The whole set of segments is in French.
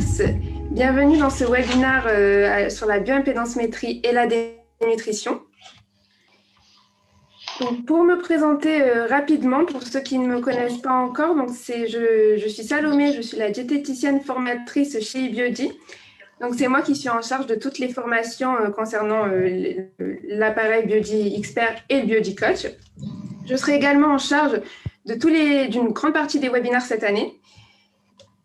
tous, bienvenue dans ce webinaire sur la bioimpédancemétrie et la dénutrition. Donc, pour me présenter rapidement, pour ceux qui ne me connaissent pas encore, donc je suis Salomé, je suis la diététicienne formatrice chez Biodi. Donc, c'est moi qui suis en charge de toutes les formations concernant l'appareil Biodi Expert et le Biodi Coach. Je serai également en charge d'une grande partie des webinaires cette année.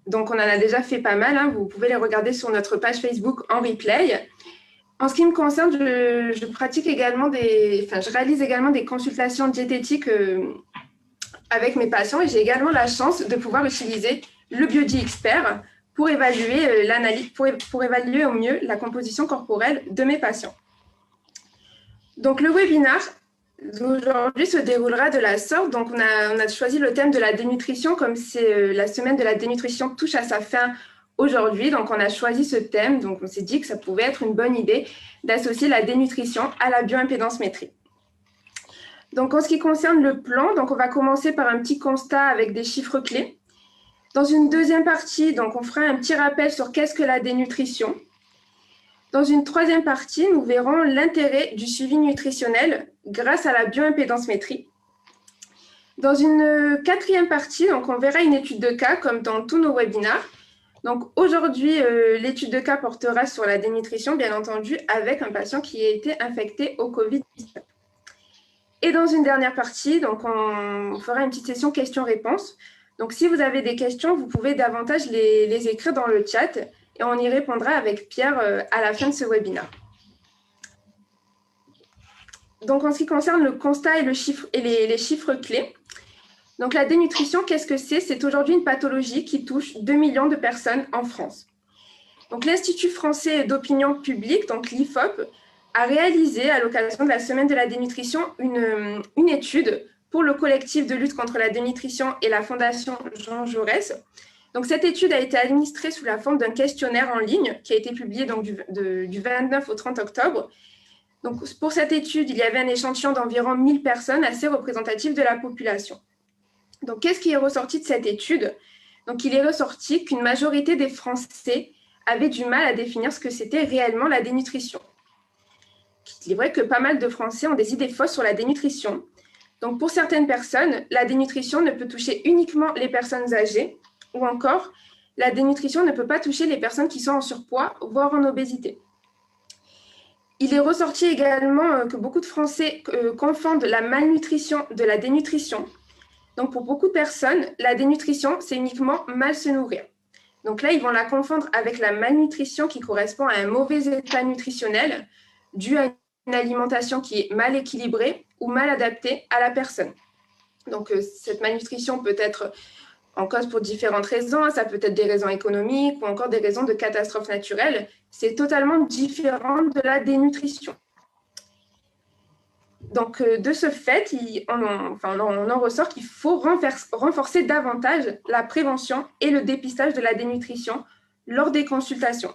Donc, on en a déjà fait pas mal, hein. Vous pouvez les regarder sur notre page Facebook en replay. En ce qui me concerne, je pratique également je réalise également des consultations diététiques avec mes patients et j'ai également la chance de pouvoir utiliser le Biodi Expert pour évaluer l'analyse, pour évaluer au mieux la composition corporelle de mes patients. Donc, le webinaire d'aujourd'hui se déroulera de la sorte. Donc, on a choisi le thème de la dénutrition, comme c'est la semaine de la dénutrition touche à sa fin aujourd'hui. Donc, on a choisi ce thème. Donc, on s'est dit que ça pouvait être une bonne idée d'associer la dénutrition à la bioimpédancemétrie. Donc, en ce qui concerne le plan, donc on va commencer par un petit constat avec des chiffres clés. Dans une deuxième partie, donc, on fera un petit rappel sur qu'est-ce que la dénutrition. Dans une troisième partie, nous verrons l'intérêt du suivi nutritionnel grâce à la bioimpédancemétrie. Dans une quatrième partie, donc, on verra une étude de cas comme dans tous nos webinaires. Donc aujourd'hui, l'étude de cas portera sur la dénutrition, bien entendu, avec un patient qui a été infecté au Covid-19. Et dans une dernière partie, donc, on fera une petite session questions-réponses. Donc si vous avez des questions, vous pouvez davantage les écrire dans le chat et on y répondra avec Pierre à la fin de ce webinaire. Donc, en ce qui concerne le constat et les chiffres clés, donc la dénutrition, qu'est-ce que c'est? C'est aujourd'hui une pathologie qui touche 2 millions de personnes en France. Donc, l'Institut français d'opinion publique, donc l'IFOP, a réalisé à l'occasion de la semaine de la dénutrition une étude pour le collectif de lutte contre la dénutrition et la Fondation Jean Jaurès. Donc, cette étude a été administrée sous la forme d'un questionnaire en ligne qui a été publié donc, du 29 au 30 octobre. Donc, pour cette étude, il y avait un échantillon d'environ 1000 personnes assez représentatif de la population. Donc, qu'est-ce qui est ressorti de cette étude? Donc, il est ressorti qu'une majorité des Français avaient du mal à définir ce que c'était réellement la dénutrition. Il est vrai que pas mal de Français ont des idées fausses sur la dénutrition. Donc, pour certaines personnes, la dénutrition ne peut toucher uniquement les personnes âgées, ou encore, la dénutrition ne peut pas toucher les personnes qui sont en surpoids, voire en obésité. Il est ressorti également que beaucoup de Français confondent la malnutrition de la dénutrition. Donc, pour beaucoup de personnes, la dénutrition, c'est uniquement mal se nourrir. Donc là, ils vont la confondre avec la malnutrition qui correspond à un mauvais état nutritionnel dû à une alimentation qui est mal équilibrée ou mal adaptée à la personne. Donc, cette malnutrition peut être en cause pour différentes raisons. Ça peut être des raisons économiques ou encore des raisons de catastrophes naturelles. C'est totalement différent de la dénutrition. Donc, de ce fait, on en ressort qu'il faut renforcer davantage la prévention et le dépistage de la dénutrition lors des consultations.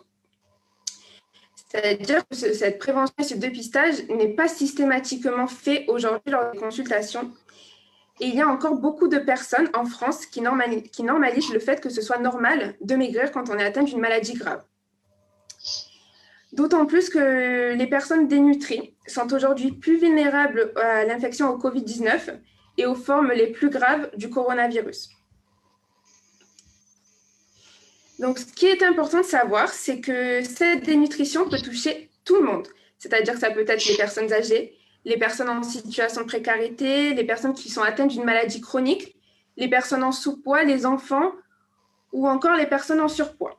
C'est-à-dire que cette prévention et ce dépistage n'est pas systématiquement fait aujourd'hui lors des consultations. Et il y a encore beaucoup de personnes en France qui normalisent le fait que ce soit normal de maigrir quand on est atteint d'une maladie grave. D'autant plus que les personnes dénutries sont aujourd'hui plus vulnérables à l'infection au Covid-19 et aux formes les plus graves du coronavirus. Donc, ce qui est important de savoir, c'est que cette dénutrition peut toucher tout le monde. C'est-à-dire que ça peut être les personnes âgées, les personnes en situation de précarité, les personnes qui sont atteintes d'une maladie chronique, les personnes en sous-poids, les enfants ou encore les personnes en surpoids.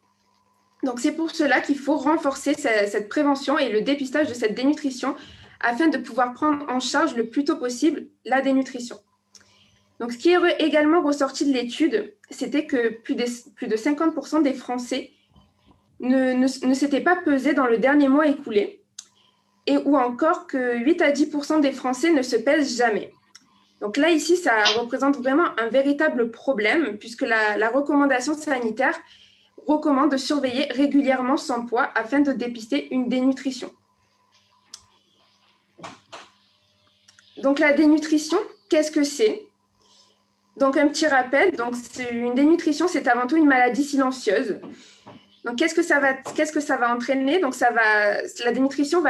Donc, c'est pour cela qu'il faut renforcer cette prévention et le dépistage de cette dénutrition afin de pouvoir prendre en charge le plus tôt possible la dénutrition. Donc, ce qui est également ressorti de l'étude, c'était que plus de 50% des Français ne s'étaient pas pesés dans le dernier mois écoulé, ou encore que 8 à 10% des Français ne se pèsent jamais. Donc là, ici, ça représente vraiment un véritable problème puisque la recommandation sanitaire recommande de surveiller régulièrement son poids afin de dépister une dénutrition. Donc la dénutrition, qu'est-ce que c'est? Donc un petit rappel, une dénutrition, c'est avant tout une maladie silencieuse Donc, qu'est-ce que ça va entraîner? Donc, la dénutrition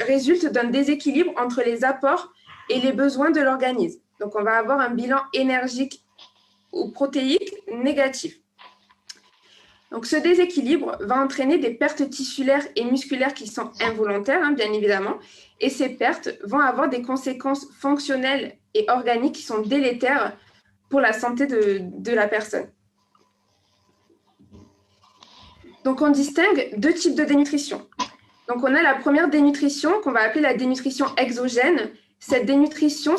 résulte d'un déséquilibre entre les apports et les besoins de l'organisme. Donc, on va avoir un bilan énergique ou protéique négatif. Donc, ce déséquilibre va entraîner des pertes tissulaires et musculaires qui sont involontaires, bien évidemment, et ces pertes vont avoir des conséquences fonctionnelles et organiques qui sont délétères pour la santé de la personne. Donc, on distingue deux types de dénutrition. Donc, on a la première dénutrition qu'on va appeler la dénutrition exogène. Cette dénutrition,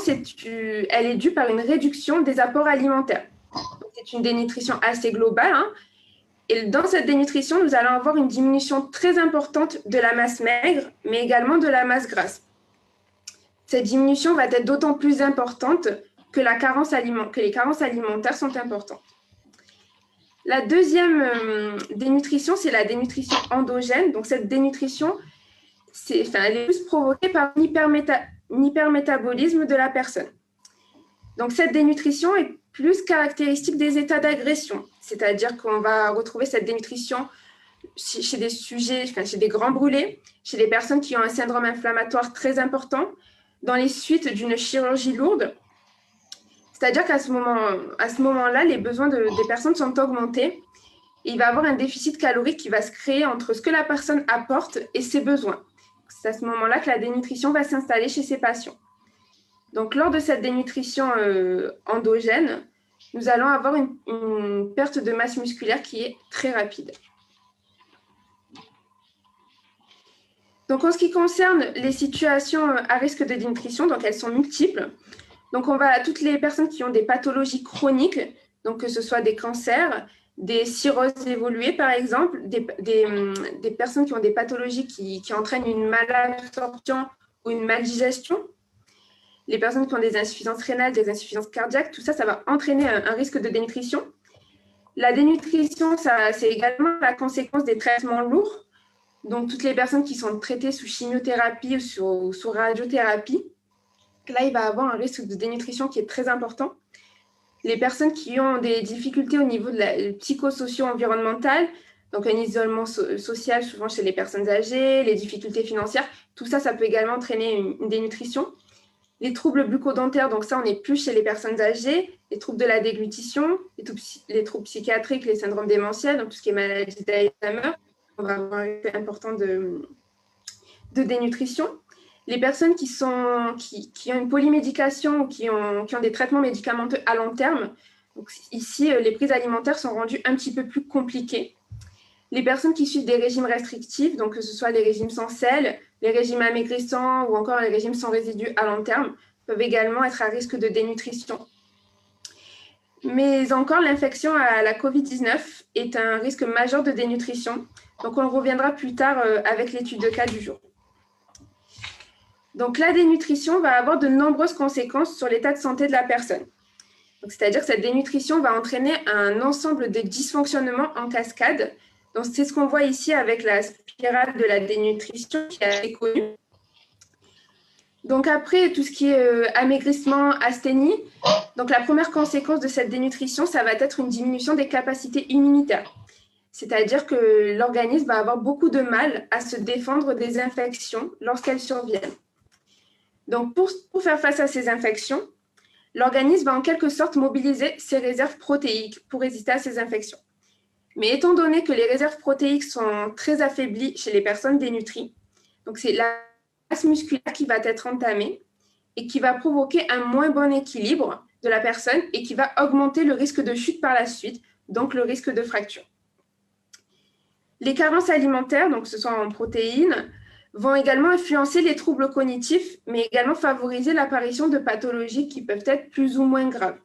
elle est due par une réduction des apports alimentaires. C'est une dénutrition assez globale. Et dans cette dénutrition, nous allons avoir une diminution très importante de la masse maigre, mais également de la masse grasse. Cette diminution va être d'autant plus importante que les carences alimentaires sont importantes. La deuxième dénutrition, c'est la dénutrition endogène. Donc, cette dénutrition, elle est plus provoquée par l'hypermétabolisme de la personne. Donc, cette dénutrition est plus caractéristique des états d'agression. C'est-à-dire qu'on va retrouver cette dénutrition chez des grands brûlés, chez des personnes qui ont un syndrome inflammatoire très important, dans les suites d'une chirurgie lourde. C'est-à-dire qu'à ce moment-là, les besoins des personnes sont augmentés et il va y avoir un déficit calorique qui va se créer entre ce que la personne apporte et ses besoins. C'est à ce moment-là que la dénutrition va s'installer chez ces patients. Donc, lors de cette dénutrition endogène, nous allons avoir une perte de masse musculaire qui est très rapide. Donc, en ce qui concerne les situations à risque de dénutrition, donc elles sont multiples. Donc, on va à toutes les personnes qui ont des pathologies chroniques, donc que ce soit des cancers, des cirrhoses évoluées, par exemple, des personnes qui ont des pathologies qui entraînent une malabsorption ou une maldigestion, les personnes qui ont des insuffisances rénales, des insuffisances cardiaques, tout ça, ça va entraîner un risque de dénutrition. La dénutrition, c'est également la conséquence des traitements lourds. Donc, toutes les personnes qui sont traitées sous chimiothérapie ou sous radiothérapie, là, il va avoir un risque de dénutrition qui est très important. Les personnes qui ont des difficultés au niveau de la psychosocio-environnementale, donc un isolement social souvent chez les personnes âgées, les difficultés financières, tout ça, ça peut également entraîner une dénutrition. Les troubles bucco-dentaires, donc ça, on n'est plus chez les personnes âgées, les troubles de la déglutition, les troubles psychiatriques, les syndromes démentiels, donc tout ce qui est maladie d'Alzheimer, on va avoir un effet important de dénutrition. Les personnes qui ont une polymédication ou qui ont des traitements médicamenteux à long terme, donc ici, les prises alimentaires sont rendues un petit peu plus compliquées. Les personnes qui suivent des régimes restrictifs, donc que ce soit les régimes sans sel, les régimes amaigrissants ou encore les régimes sans résidus à long terme, peuvent également être à risque de dénutrition. Mais encore, l'infection à la COVID-19 est un risque majeur de dénutrition. Donc, on reviendra plus tard avec l'étude de cas du jour. Donc, la dénutrition va avoir de nombreuses conséquences sur l'état de santé de la personne. C'est-à-dire que cette dénutrition va entraîner un ensemble de dysfonctionnements en cascade. Donc, c'est ce qu'on voit ici avec la spirale de la dénutrition qui est assez connue. Donc, après, tout ce qui est amaigrissement, asthénie, donc la première conséquence de cette dénutrition, ça va être une diminution des capacités immunitaires. C'est-à-dire que l'organisme va avoir beaucoup de mal à se défendre des infections lorsqu'elles surviennent. Donc, pour faire face à ces infections, l'organisme va en quelque sorte mobiliser ses réserves protéiques pour résister à ces infections. Mais étant donné que les réserves protéiques sont très affaiblies chez les personnes dénutries, donc c'est la masse musculaire qui va être entamée et qui va provoquer un moins bon équilibre de la personne et qui va augmenter le risque de chute par la suite, donc le risque de fracture. Les carences alimentaires, donc ce soit en protéines, vont également influencer les troubles cognitifs, mais également favoriser l'apparition de pathologies qui peuvent être plus ou moins graves.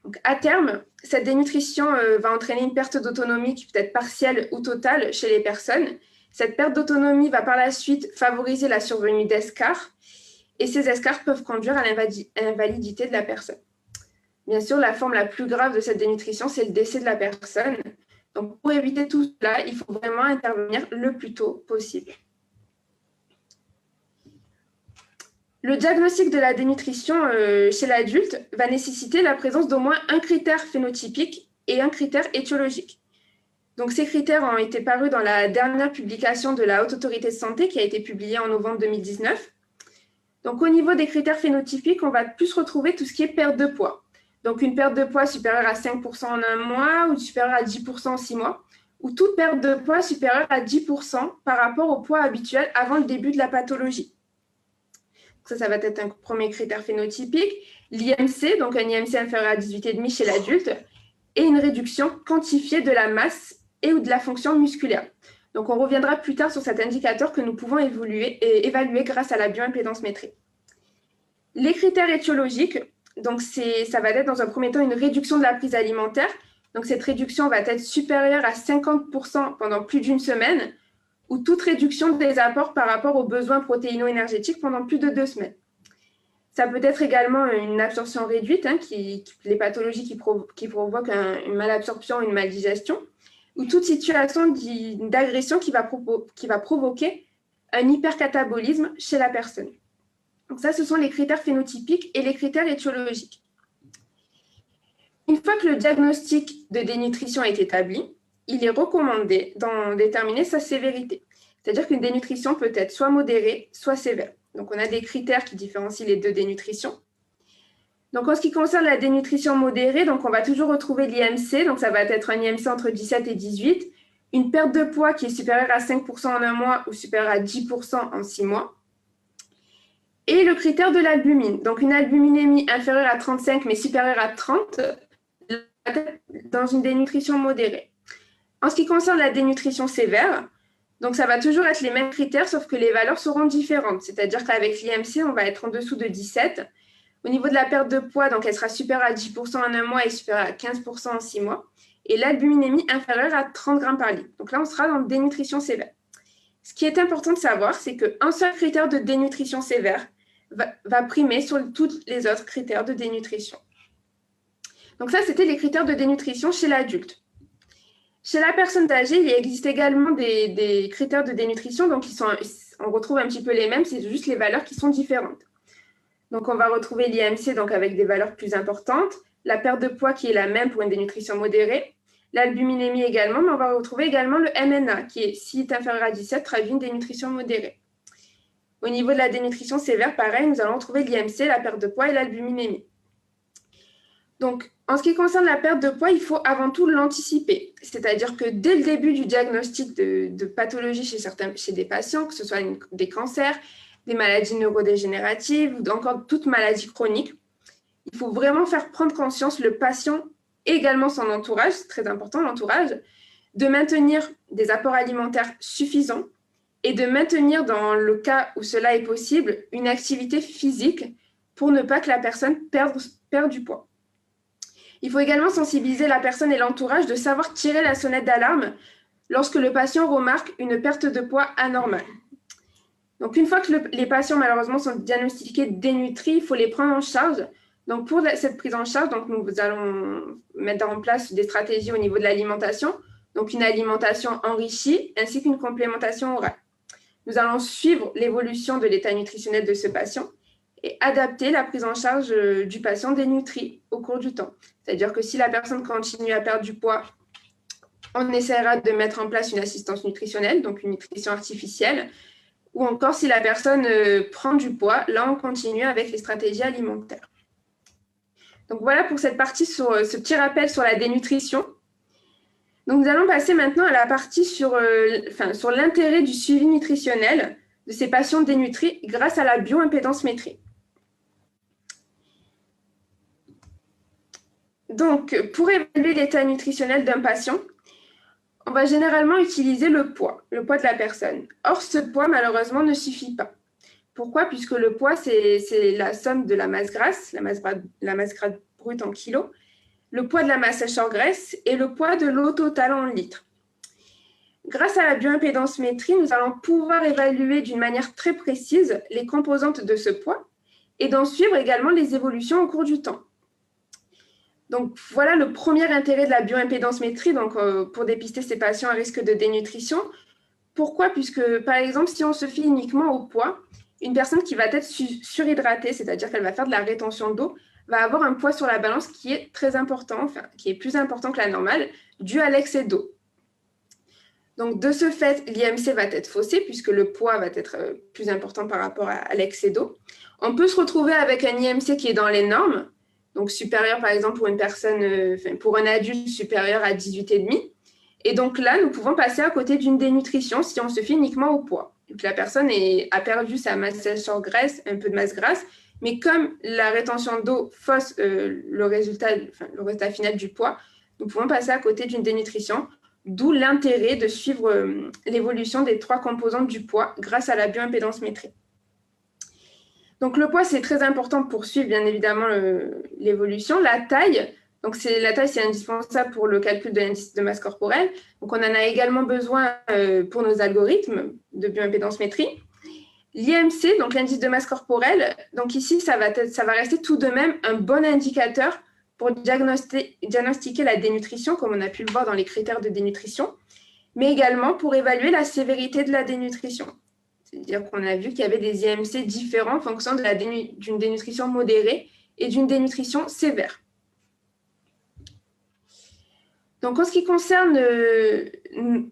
Donc, à terme, cette dénutrition va entraîner une perte d'autonomie qui peut être partielle ou totale chez les personnes. Cette perte d'autonomie va par la suite favoriser la survenue d'escarres, et ces escarres peuvent conduire à l'invalidité de la personne. Bien sûr, la forme la plus grave de cette dénutrition, c'est le décès de la personne. Donc, pour éviter tout cela, il faut vraiment intervenir le plus tôt possible. Le diagnostic de la dénutrition chez l'adulte va nécessiter la présence d'au moins un critère phénotypique et un critère étiologique. Donc, ces critères ont été parus dans la dernière publication de la Haute Autorité de Santé qui a été publiée en novembre 2019. Donc, au niveau des critères phénotypiques, on va plus retrouver tout ce qui est perte de poids. Donc, une perte de poids supérieure à 5% en un mois ou supérieure à 10% en 6 mois, ou toute perte de poids supérieure à 10% par rapport au poids habituel avant le début de la pathologie. Ça va être un premier critère phénotypique. L'IMC, donc un IMC inférieur à 18,5 chez l'adulte, et une réduction quantifiée de la masse et ou de la fonction musculaire. Donc, on reviendra plus tard sur cet indicateur que nous pouvons évaluer grâce à la bioimpédance-métrie. Les critères étiologiques, donc ça va être dans un premier temps une réduction de la prise alimentaire. Donc, cette réduction va être supérieure à 50% pendant plus d'une semaine, ou toute réduction des apports par rapport aux besoins protéino-énergétiques pendant plus de 2 semaines. Ça peut être également une absorption réduite, les pathologies qui provoquent une malabsorption, une maldigestion, ou toute situation d'agression qui va provoquer un hypercatabolisme chez la personne. Donc ça, ce sont les critères phénotypiques et les critères étiologiques. Une fois que le diagnostic de dénutrition est établi, il est recommandé d'en déterminer sa sévérité. C'est-à-dire qu'une dénutrition peut être soit modérée, soit sévère. Donc, on a des critères qui différencient les deux dénutritions. Donc, en ce qui concerne la dénutrition modérée, donc on va toujours retrouver l'IMC. Donc, ça va être un IMC entre 17 et 18. Une perte de poids qui est supérieure à 5% en un mois ou supérieure à 10% en 6 mois. Et le critère de l'albumine. Donc, une albuminémie inférieure à 35 mais supérieure à 30 dans une dénutrition modérée. En ce qui concerne la dénutrition sévère, donc ça va toujours être les mêmes critères, sauf que les valeurs seront différentes. C'est-à-dire qu'avec l'IMC, on va être en dessous de 17. Au niveau de la perte de poids, donc elle sera supérieure à 10% en un mois et supérieure à 15% en 6 mois. Et l'albuminémie inférieure à 30 grammes par litre. Donc là, on sera dans dénutrition sévère. Ce qui est important de savoir, c'est qu'un seul critère de dénutrition sévère va primer sur tous les autres critères de dénutrition. Donc ça, c'était les critères de dénutrition chez l'adulte. Chez la personne âgée, il existe également des critères de dénutrition, donc on retrouve un petit peu les mêmes, c'est juste les valeurs qui sont différentes. Donc on va retrouver l'IMC donc avec des valeurs plus importantes, la perte de poids qui est la même pour une dénutrition modérée, l'albuminémie également, mais on va retrouver également le MNA qui est, s'il est inférieur à 17, traduit une dénutrition modérée. Au niveau de la dénutrition sévère, pareil, nous allons retrouver l'IMC, la perte de poids et l'albuminémie. Donc, en ce qui concerne la perte de poids, il faut avant tout l'anticiper. C'est-à-dire que dès le début du diagnostic de pathologie chez des patients, que ce soit des cancers, des maladies neurodégénératives ou encore toute maladie chronique, il faut vraiment faire prendre conscience le patient et également son entourage, c'est très important l'entourage, de maintenir des apports alimentaires suffisants et de maintenir, dans le cas où cela est possible, une activité physique pour ne pas que la personne perde du poids. Il faut également sensibiliser la personne et l'entourage de savoir tirer la sonnette d'alarme lorsque le patient remarque une perte de poids anormale. Donc, une fois que les patients, malheureusement, sont diagnostiqués dénutris, il faut les prendre en charge. Donc, pour cette prise en charge, donc, nous allons mettre en place des stratégies au niveau de l'alimentation, donc une alimentation enrichie ainsi qu'une complémentation orale. Nous allons suivre l'évolution de l'état nutritionnel de ce patient et adapter la prise en charge du patient dénutri au cours du temps. C'est-à-dire que si la personne continue à perdre du poids, on essaiera de mettre en place une assistance nutritionnelle, donc une nutrition artificielle, ou encore si la personne prend du poids, là on continue avec les stratégies alimentaires. Donc voilà pour cette partie sur ce petit rappel sur la dénutrition. Donc nous allons passer maintenant à la partie sur l'intérêt du suivi nutritionnel de ces patients dénutris grâce à la bioimpédance-métrie. Donc, pour évaluer l'état nutritionnel d'un patient, on va généralement utiliser le poids de la personne. Or, ce poids, malheureusement, ne suffit pas. Pourquoi? Puisque le poids, c'est la somme de la masse grasse, la masse grasse brute en kilos, le poids de la masse sèche en graisse et le poids de l'eau totale en litres. Grâce à la bioimpédance-métrie, nous allons pouvoir évaluer d'une manière très précise les composantes de ce poids et d'en suivre également les évolutions au cours du temps. Donc, voilà le premier intérêt de la bioimpédance-métrie pour dépister ces patients à risque de dénutrition. Pourquoi? Puisque, par exemple, si on se fie uniquement au poids, une personne qui va être surhydratée, c'est-à-dire qu'elle va faire de la rétention d'eau, va avoir un poids sur la balance qui est très important, qui est plus important que la normale, dû à l'excès d'eau. Donc, de ce fait, l'IMC va être faussé puisque le poids va être plus important par rapport à l'excès d'eau. On peut se retrouver avec un IMC qui est dans les normes, donc supérieur par exemple pour une personne, pour un adulte supérieur à 18,5. Et donc là, nous pouvons passer à côté d'une dénutrition si on se fie uniquement au poids. Donc, la personne a perdu sa masse sur graisse, un peu de masse grasse, mais comme la rétention d'eau fausse le résultat final du poids, nous pouvons passer à côté d'une dénutrition, d'où l'intérêt de suivre l'évolution des 3 composantes du poids grâce à la bioimpédancemétrie. Donc le poids, c'est très important pour suivre bien évidemment l'évolution. La taille, c'est indispensable pour le calcul de l'indice de masse corporelle. Donc on en a également besoin pour nos algorithmes de bioimpédancemétrie. L'IMC, donc l'indice de masse corporelle, donc ici, ça va rester tout de même un bon indicateur pour diagnostiquer la dénutrition, comme on a pu le voir dans les critères de dénutrition, mais également pour évaluer la sévérité de la dénutrition. C'est-à-dire qu'on a vu qu'il y avait des IMC différents en fonction d'une dénutrition modérée et d'une dénutrition sévère. Donc, en ce qui concerne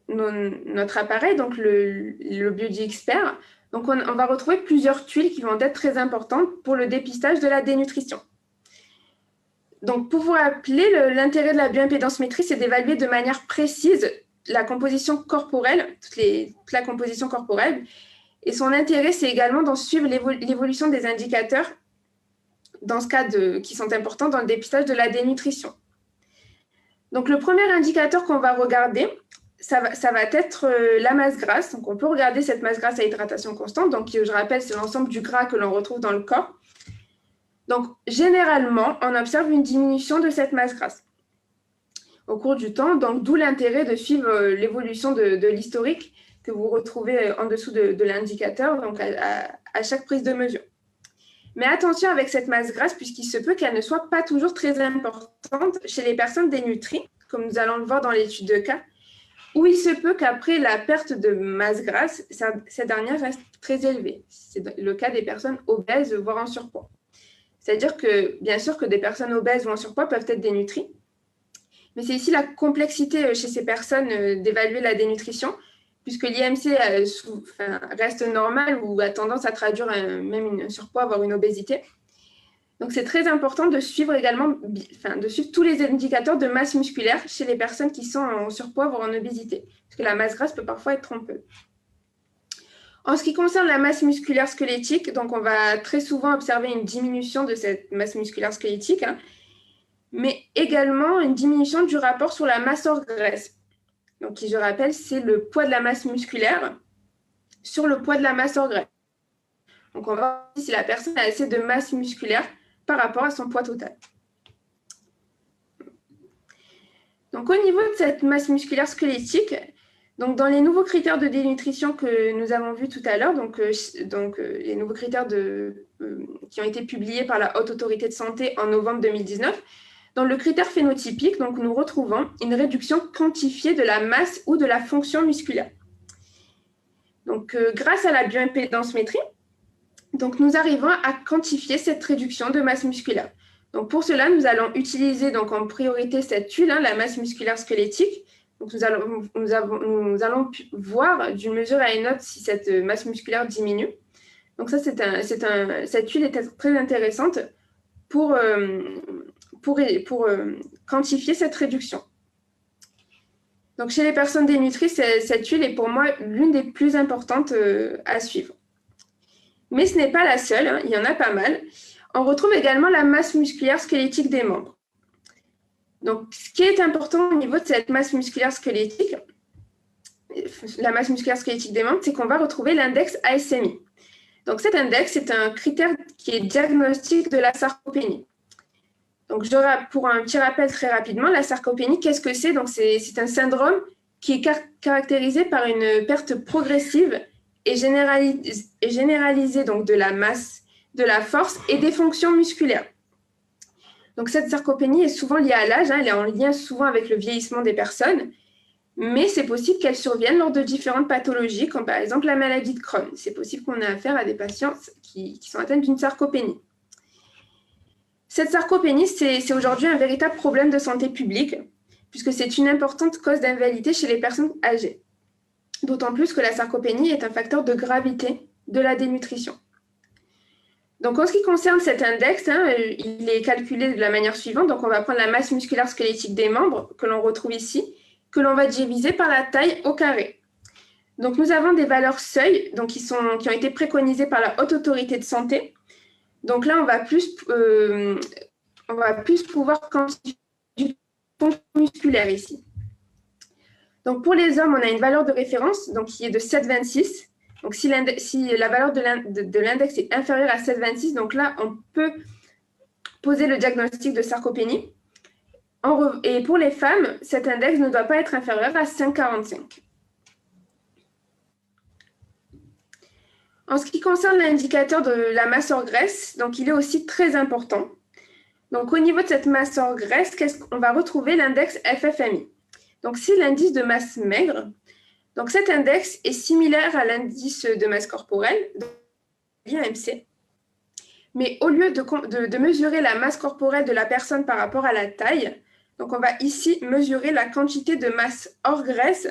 notre appareil, donc le Biodi Expert, donc on va retrouver plusieurs tuiles qui vont être très importantes pour le dépistage de la dénutrition. Donc, pour vous rappeler, l'intérêt de la bioimpédancemétrie, c'est d'évaluer de manière précise la composition corporelle, toute la composition corporelle. Et son intérêt, c'est également d'en suivre l'évolution des indicateurs, dans ce cas qui sont importants dans le dépistage de la dénutrition. Donc, le premier indicateur qu'on va regarder, ça va être la masse grasse. Donc, on peut regarder cette masse grasse à hydratation constante. Donc, je rappelle, c'est l'ensemble du gras que l'on retrouve dans le corps. Donc, généralement, on observe une diminution de cette masse grasse au cours du temps. Donc, d'où l'intérêt de suivre l'évolution de l'historique que vous retrouvez en dessous de l'indicateur, donc à chaque prise de mesure. Mais attention avec cette masse grasse, puisqu'il se peut qu'elle ne soit pas toujours très importante chez les personnes dénutries, comme nous allons le voir dans l'étude de cas, où il se peut qu'après la perte de masse grasse, cette dernière reste très élevée. C'est le cas des personnes obèses, voire en surpoids. C'est-à-dire que, bien sûr, que des personnes obèses ou en surpoids peuvent être dénutries, mais c'est ici la complexité chez ces personnes d'évaluer la dénutrition, puisque l'IMC reste normal ou a tendance à traduire même un surpoids, voire une obésité. Donc, c'est très important de suivre également, de suivre tous les indicateurs de masse musculaire chez les personnes qui sont en surpoids, voire en obésité, parce que la masse grasse peut parfois être trompeuse. En ce qui concerne la masse musculaire squelettique, donc on va très souvent observer une diminution de cette masse musculaire squelettique, mais également une diminution du rapport sur la masse hors graisse. Donc, qui, je rappelle, c'est le poids de la masse musculaire sur le poids de la masse hors graisse. Donc, on va voir si la personne a assez de masse musculaire par rapport à son poids total. Donc, au niveau de cette masse musculaire squelettique, donc dans les nouveaux critères de dénutrition que nous avons vus tout à l'heure, les nouveaux critères qui ont été publiés par la Haute Autorité de Santé en novembre 2019, dans le critère phénotypique, donc, nous retrouvons une réduction quantifiée de la masse ou de la fonction musculaire. Donc, grâce à la bioimpédancemétrie, donc, nous arrivons à quantifier cette réduction de masse musculaire. Donc, pour cela, nous allons utiliser donc, en priorité cette tuile, la masse musculaire squelettique. Donc, nous allons voir d'une mesure à une autre si cette masse musculaire diminue. Donc, ça, cette tuile est très intéressante pour quantifier cette réduction. Donc, chez les personnes dénutries, cette tuile est pour moi l'une des plus importantes à suivre. Mais ce n'est pas la seule, il y en a pas mal. On retrouve également la masse musculaire squelettique des membres. Donc, ce qui est important au niveau de cette masse musculaire squelettique, la masse musculaire squelettique des membres, c'est qu'on va retrouver l'index ASMI. Donc, cet index, c'est un critère qui est diagnostique de la sarcopénie. Donc, pour un petit rappel très rapidement, la sarcopénie, qu'est-ce que c'est? Donc, c'est un syndrome qui est caractérisé par une perte progressive et généralisée donc, de la masse, de la force et des fonctions musculaires. Donc, cette sarcopénie est souvent liée à l'âge, elle est en lien souvent avec le vieillissement des personnes, mais c'est possible qu'elle survienne lors de différentes pathologies, comme par exemple la maladie de Crohn. C'est possible qu'on ait affaire à des patients qui sont atteints d'une sarcopénie. Cette sarcopénie, c'est aujourd'hui un véritable problème de santé publique, puisque c'est une importante cause d'invalidité chez les personnes âgées. d'autant plus que la sarcopénie est un facteur de gravité de la dénutrition. Donc, en ce qui concerne cet index, il est calculé de la manière suivante. Donc, on va prendre la masse musculaire squelettique des membres, que l'on retrouve ici, que l'on va diviser par la taille au carré. Donc, nous avons des valeurs seuil donc, qui ont été préconisées par la Haute Autorité de Santé. Donc là, on va plus pouvoir quantifier du taux musculaire ici. Donc, pour les hommes, on a une valeur de référence donc, qui est de 7,26. Donc, si la valeur de l'index est inférieure à 7,26, donc là, on peut poser le diagnostic de sarcopénie. Et pour les femmes, cet index ne doit pas être inférieur à 5,45. En ce qui concerne l'indicateur de la masse hors graisse, donc il est aussi très important. Donc, au niveau de cette masse hors graisse, on va retrouver l'index FFMI. Donc, c'est l'indice de masse maigre. Donc, cet index est similaire à l'indice de masse corporelle, l'IMC. Mais au lieu de mesurer la masse corporelle de la personne par rapport à la taille, donc on va ici mesurer la quantité de masse hors graisse.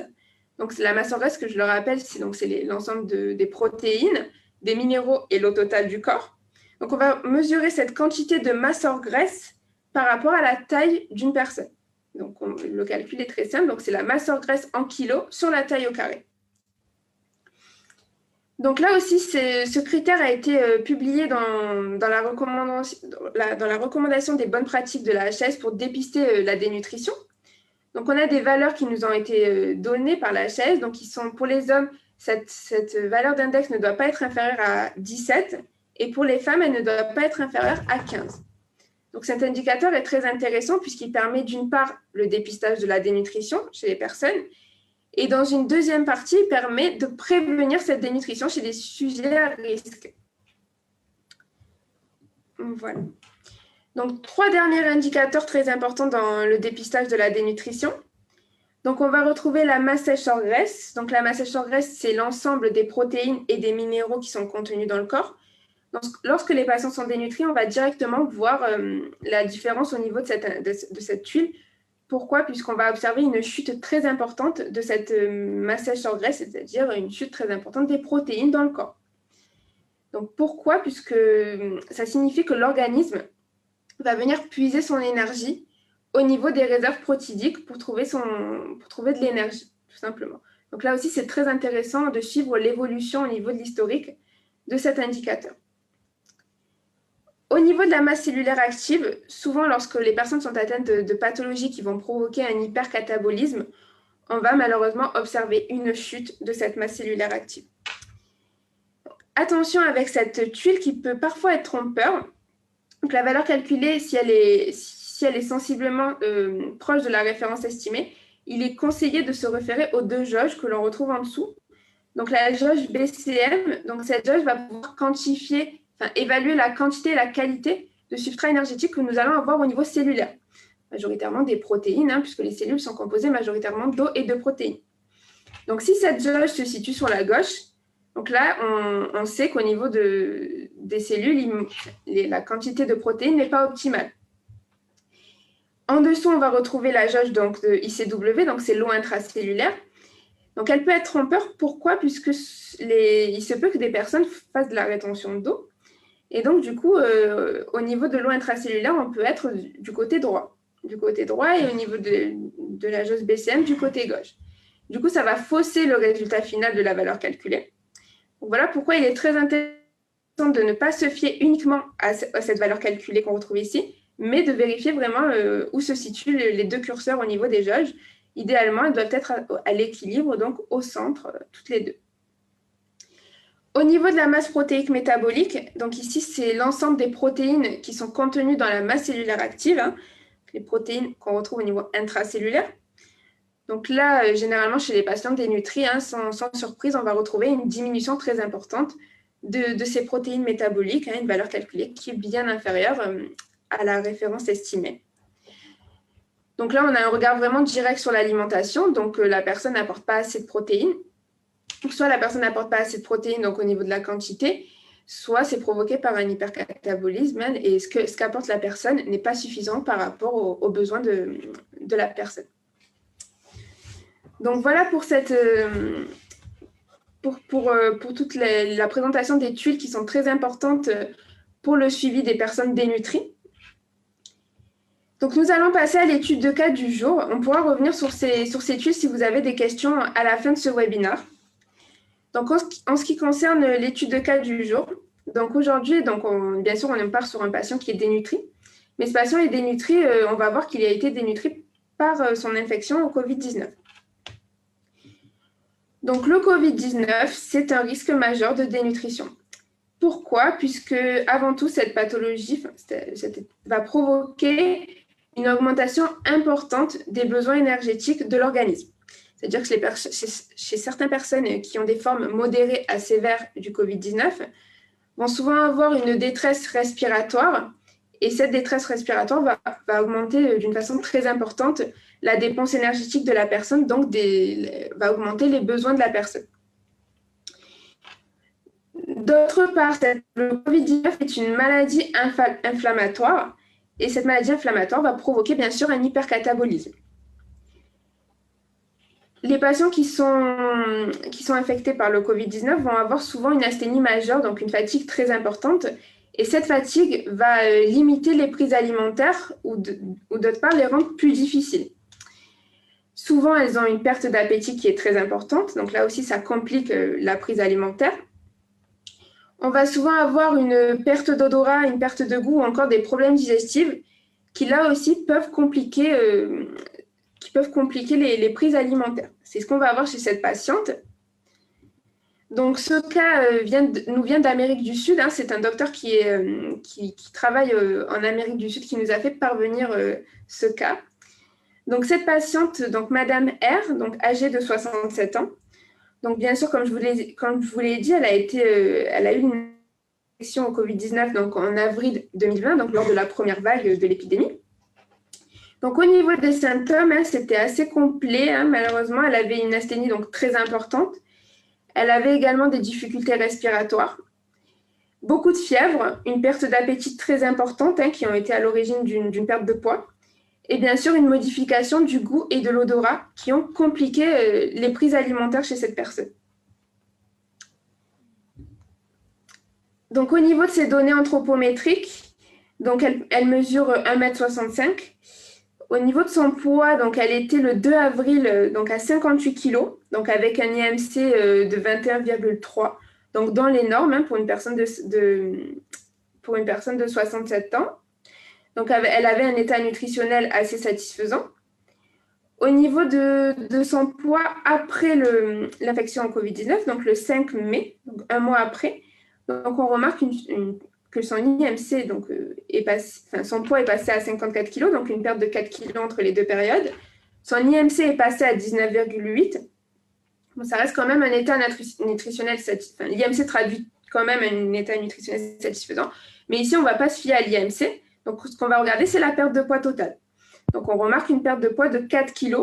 Donc, la masse hors graisse, que je le rappelle, c'est l'ensemble des protéines, des minéraux et l'eau totale du corps. Donc, on va mesurer cette quantité de masse hors graisse par rapport à la taille d'une personne. Donc, le calcul est très simple. Donc, c'est la masse hors graisse en kilos sur la taille au carré. Donc, là aussi, ce critère a été publié dans la recommandation des bonnes pratiques de la HAS pour dépister la dénutrition. Donc, on a des valeurs qui nous ont été données par la HAS. Donc, pour les hommes, cette valeur d'index ne doit pas être inférieure à 17. Et pour les femmes, elle ne doit pas être inférieure à 15. Donc, cet indicateur est très intéressant puisqu'il permet d'une part le dépistage de la dénutrition chez les personnes et dans une deuxième partie, il permet de prévenir cette dénutrition chez des sujets à risque. Voilà. Donc, 3 derniers indicateurs très importants dans le dépistage de la dénutrition. Donc, on va retrouver la masse sèche hors graisse. Donc, la masse sèche hors graisse, c'est l'ensemble des protéines et des minéraux qui sont contenus dans le corps. Donc, lorsque les patients sont dénutris, on va directement voir la différence au niveau de cette huile. Pourquoi? Puisqu'on va observer une chute très importante de cette masse sèche hors graisse, c'est-à-dire une chute très importante des protéines dans le corps. Donc, pourquoi? Puisque ça signifie que l'organisme va venir puiser son énergie au niveau des réserves protidiques pour trouver de l'énergie, tout simplement. Donc là aussi, c'est très intéressant de suivre l'évolution au niveau de l'historique de cet indicateur. Au niveau de la masse cellulaire active, souvent lorsque les personnes sont atteintes de pathologies qui vont provoquer un hypercatabolisme, on va malheureusement observer une chute de cette masse cellulaire active. Attention avec cette tuile qui peut parfois être trompeur. Donc, la valeur calculée, si elle est sensiblement proche de la référence estimée, il est conseillé de se référer aux 2 jauges que l'on retrouve en dessous. Donc, la jauge BCM, donc cette jauge va pouvoir évaluer la quantité et la qualité de substrat énergétique que nous allons avoir au niveau cellulaire. Majoritairement des protéines, puisque les cellules sont composées majoritairement d'eau et de protéines. Donc, si cette jauge se situe sur la gauche, donc là, on sait qu'au niveau des cellules, la quantité de protéines n'est pas optimale. En dessous, on va retrouver la jauge de ICW, donc c'est l'eau intracellulaire. Donc, elle peut être trompeur. Pourquoi? Puisque il se peut que des personnes fassent de la rétention d'eau. Et donc, du coup, au niveau de l'eau intracellulaire, on peut être du côté droit. Du côté droit et au niveau de la jauge BCM, du côté gauche. Du coup, ça va fausser le résultat final de la valeur calculée. Donc, voilà pourquoi il est très intéressant de ne pas se fier uniquement à cette valeur calculée qu'on retrouve ici, mais de vérifier vraiment où se situent les 2 curseurs au niveau des jauges. Idéalement, elles doivent être à l'équilibre, donc au centre, toutes les 2. Au niveau de la masse protéique métabolique, donc ici, c'est l'ensemble des protéines qui sont contenues dans la masse cellulaire active, les protéines qu'on retrouve au niveau intracellulaire. Donc là, généralement, chez les patients dénutris, sans surprise, on va retrouver une diminution très importante de ces protéines métaboliques, une valeur calculée qui est bien inférieure à la référence estimée. Donc là, on a un regard vraiment direct sur l'alimentation. Donc, la personne n'apporte pas assez de protéines. Soit la personne n'apporte pas assez de protéines, donc au niveau de la quantité, soit c'est provoqué par un hypercatabolisme et ce qu'apporte la personne n'est pas suffisant par rapport aux besoins de la personne. Donc voilà pour cette pour toute la présentation des tuiles qui sont très importantes pour le suivi des personnes dénutries. Donc, nous allons passer à l'étude de cas du jour. On pourra revenir sur ces tuiles si vous avez des questions à la fin de ce webinaire. Donc, en ce qui concerne l'étude de cas du jour, donc aujourd'hui, bien sûr, on part sur un patient qui est dénutri. Mais ce patient est dénutri, on va voir qu'il a été dénutri par son infection au Covid-19. Donc, le Covid-19, c'est un risque majeur de dénutrition. Pourquoi? Puisque, avant tout, cette pathologie va provoquer une augmentation importante des besoins énergétiques de l'organisme. C'est-à-dire que chez certaines personnes qui ont des formes modérées à sévères du Covid-19 vont souvent avoir une détresse respiratoire, et cette détresse respiratoire va augmenter d'une façon très importante la dépense énergétique de la personne, donc va augmenter les besoins de la personne. D'autre part, le Covid-19 est une maladie inflammatoire, et cette maladie inflammatoire va provoquer bien sûr un hypercatabolisme. Les patients qui sont infectés par le Covid-19 vont avoir souvent une asthénie majeure, donc une fatigue très importante, et cette fatigue va limiter les prises alimentaires ou d'autre part les rendre plus difficiles. Souvent, elles ont une perte d'appétit qui est très importante, donc là aussi ça complique la prise alimentaire. On va souvent avoir une perte d'odorat, une perte de goût ou encore des problèmes digestifs qui là aussi peuvent compliquer les prises alimentaires. C'est ce qu'on va avoir chez cette patiente. Donc ce cas nous vient d'Amérique du Sud. C'est un docteur qui travaille en Amérique du Sud qui nous a fait parvenir ce cas. Donc cette patiente, donc Madame R, donc âgée de 67 ans. Donc bien sûr, comme je vous l'ai dit, elle a eu une infection au Covid-19 donc en avril 2020, donc lors de la première vague de l'épidémie. Donc, au niveau des symptômes, c'était assez complet. Malheureusement, elle avait une asthénie donc, très importante. Elle avait également des difficultés respiratoires, beaucoup de fièvre, une perte d'appétit très importante qui ont été à l'origine d'une perte de poids. Et bien sûr, une modification du goût et de l'odorat qui ont compliqué les prises alimentaires chez cette personne. Donc, au niveau de ses données anthropométriques, donc elle mesure 1,65 m. Au niveau de son poids, donc elle était le 2 avril donc à 58 kg, donc avec un IMC de 21,3, donc dans les normes pour une personne de 67 ans. Donc elle avait un état nutritionnel assez satisfaisant. Au niveau de son poids après l'infection en Covid-19, donc le 5 mai, donc un mois après, donc on remarque que son IMC, donc, son poids est passé à 54 kg, donc une perte de 4 kg entre les deux périodes. Son IMC est passé à 19,8. Bon, ça reste quand même un état nutritionnel satisfaisant. L'IMC traduit quand même un état nutritionnel satisfaisant. Mais ici, on ne va pas se fier à l'IMC. Donc, ce qu'on va regarder, c'est la perte de poids totale. Donc, on remarque une perte de poids de 4 kg,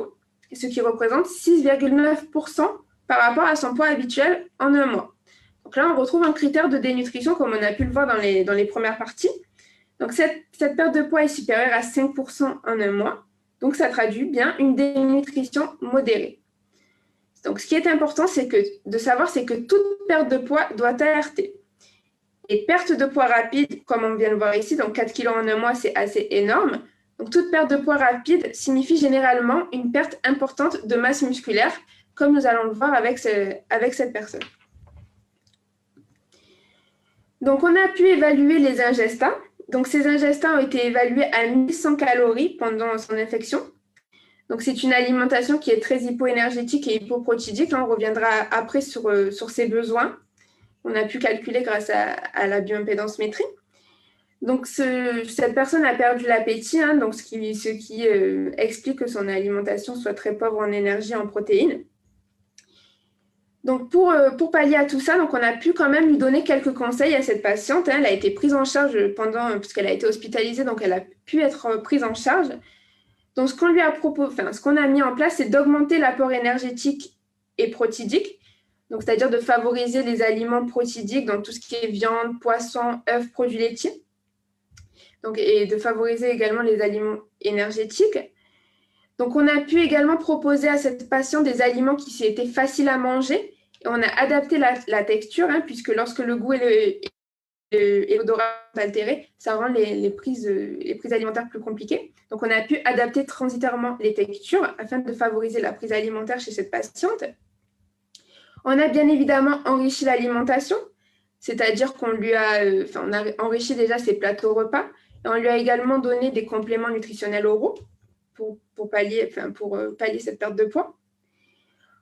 ce qui représente 6,9% par rapport à son poids habituel en un mois. Donc là, on retrouve un critère de dénutrition, comme on a pu le voir dans les premières parties. Donc, cette perte de poids est supérieure à 5% en un mois. Donc, ça traduit bien une dénutrition modérée. Donc, ce qui est important, de savoir, c'est que toute perte de poids doit alerter. Et perte de poids rapide, comme on vient de voir ici, donc 4 kg en un mois, c'est assez énorme. Donc, toute perte de poids rapide signifie généralement une perte importante de masse musculaire, comme nous allons le voir avec cette personne. Donc, on a pu évaluer les ingestats. Donc, ces ingestats ont été évalués à 1100 calories pendant son infection. Donc, c'est une alimentation qui est très hypoénergétique et hypoprotidique. Là, on reviendra après sur ses besoins. On a pu calculer grâce à la bioimpédance-métrie. Donc, cette personne a perdu l'appétit, donc ce qui explique que son alimentation soit très pauvre en énergie et en protéines. Donc, pour pallier à tout ça, donc on a pu quand même lui donner quelques conseils à cette patiente. Elle a été prise en charge puisqu'elle a été hospitalisée, donc elle a pu être prise en charge. Donc, ce qu'on a mis en place, c'est d'augmenter l'apport énergétique et protidique, donc c'est-à-dire de favoriser les aliments protidiques, donc tout ce qui est viande, poisson, œufs, produits laitiers, donc, et de favoriser également les aliments énergétiques. Donc, on a pu également proposer à cette patiente des aliments qui étaient faciles à manger Et on a adapté la texture, puisque lorsque le goût et l'odorat sont altérés, ça rend les prises alimentaires plus compliquées. Donc, on a pu adapter transitoirement les textures afin de favoriser la prise alimentaire chez cette patiente. On a bien évidemment enrichi l'alimentation, c'est-à-dire qu'on lui a, on a enrichi déjà ses plateaux repas et on lui a également donné des compléments nutritionnels oraux pour pallier cette perte de poids.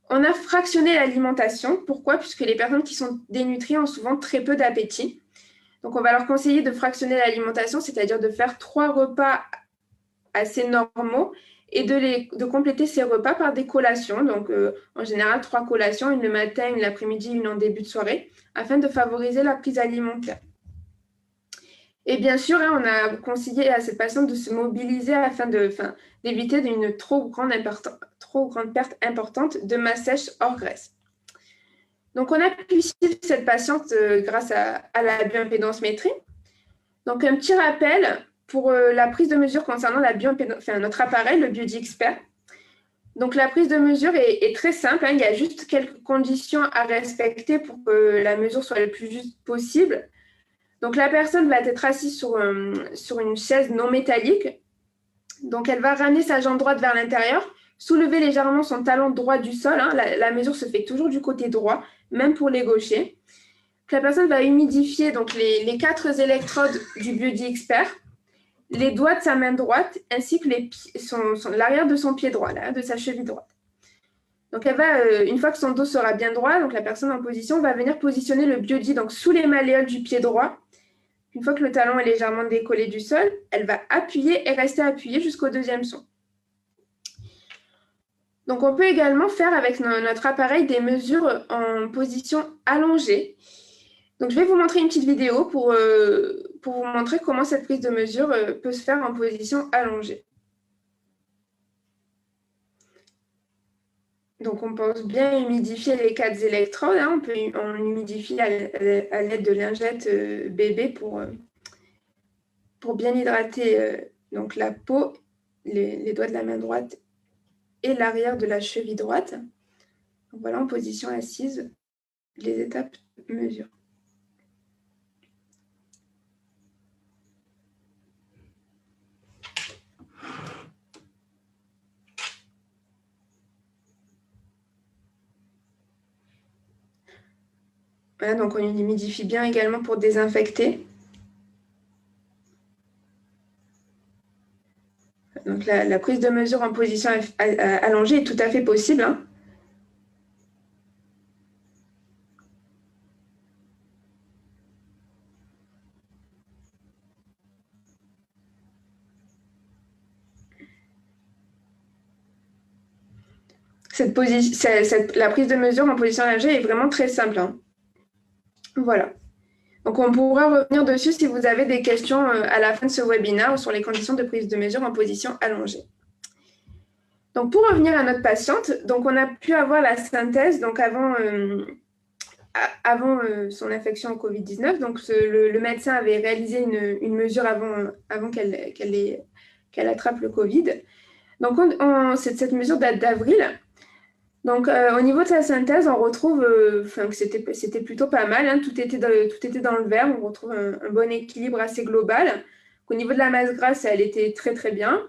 On a fractionné l'alimentation. Pourquoi? Puisque les personnes qui sont dénutries ont souvent très peu d'appétit. Donc, on va leur conseiller de fractionner l'alimentation, c'est-à-dire de faire 3 repas assez normaux et de compléter ces repas par des collations. Donc, en général, 3 collations, une le matin, une l'après-midi, une en début de soirée, afin de favoriser la prise alimentaire. Et bien sûr, on a conseillé à cette patiente de se mobiliser afin d'éviter une trop grande perte importante de masse sèche hors graisse. Donc, on a pu suivre cette patiente grâce à la bioimpédance-métrie. Donc, un petit rappel pour la prise de mesure concernant notre appareil, le Biodie Expert. Donc, la prise de mesure est très simple. Il y a juste quelques conditions à respecter pour que la mesure soit le plus juste possible. Donc, la personne va être assise sur une chaise non métallique. Donc, elle va ramener sa jambe droite vers l'intérieur, soulever légèrement son talon droit du sol. La mesure se fait toujours du côté droit, même pour les gauchers. La personne va humidifier donc, les 4 électrodes du Biodie Expert, les doigts de sa main droite, ainsi que l'arrière de son pied droit, de sa cheville droite. Donc, elle va, une fois que son dos sera bien droit, donc la personne en position va venir positionner le Biodie donc, sous les malléoles du pied droit. Une fois que le talon est légèrement décollé du sol, elle va appuyer et rester appuyée jusqu'au 2e son. Donc, on peut également faire avec notre appareil des mesures en position allongée. Donc, je vais vous montrer une petite vidéo pour vous montrer comment cette prise de mesure peut se faire en position allongée. Donc, on pense bien humidifier les 4 électrodes. On humidifie à l'aide de lingettes bébé pour bien hydrater donc la peau, les doigts de la main droite et l'arrière de la cheville droite. Donc, voilà, en position assise, les étapes de mesure. Voilà, donc on humidifie bien également pour désinfecter. Donc la prise de mesure en position allongée est tout à fait possible. La prise de mesure en position allongée est vraiment très simple. Voilà. Donc, on pourra revenir dessus si vous avez des questions à la fin de ce webinaire sur les conditions de prise de mesure en position allongée. Donc, pour revenir à notre patiente, donc on a pu avoir la synthèse donc avant son infection au Covid-19. Donc, le médecin avait réalisé une mesure avant qu'elle attrape le Covid. Donc, cette mesure date d'avril. Donc, au niveau de sa synthèse, on retrouve que c'était plutôt pas mal. Tout était dans le vert. On retrouve un bon équilibre assez global. Au niveau de la masse grasse, elle était très, très bien.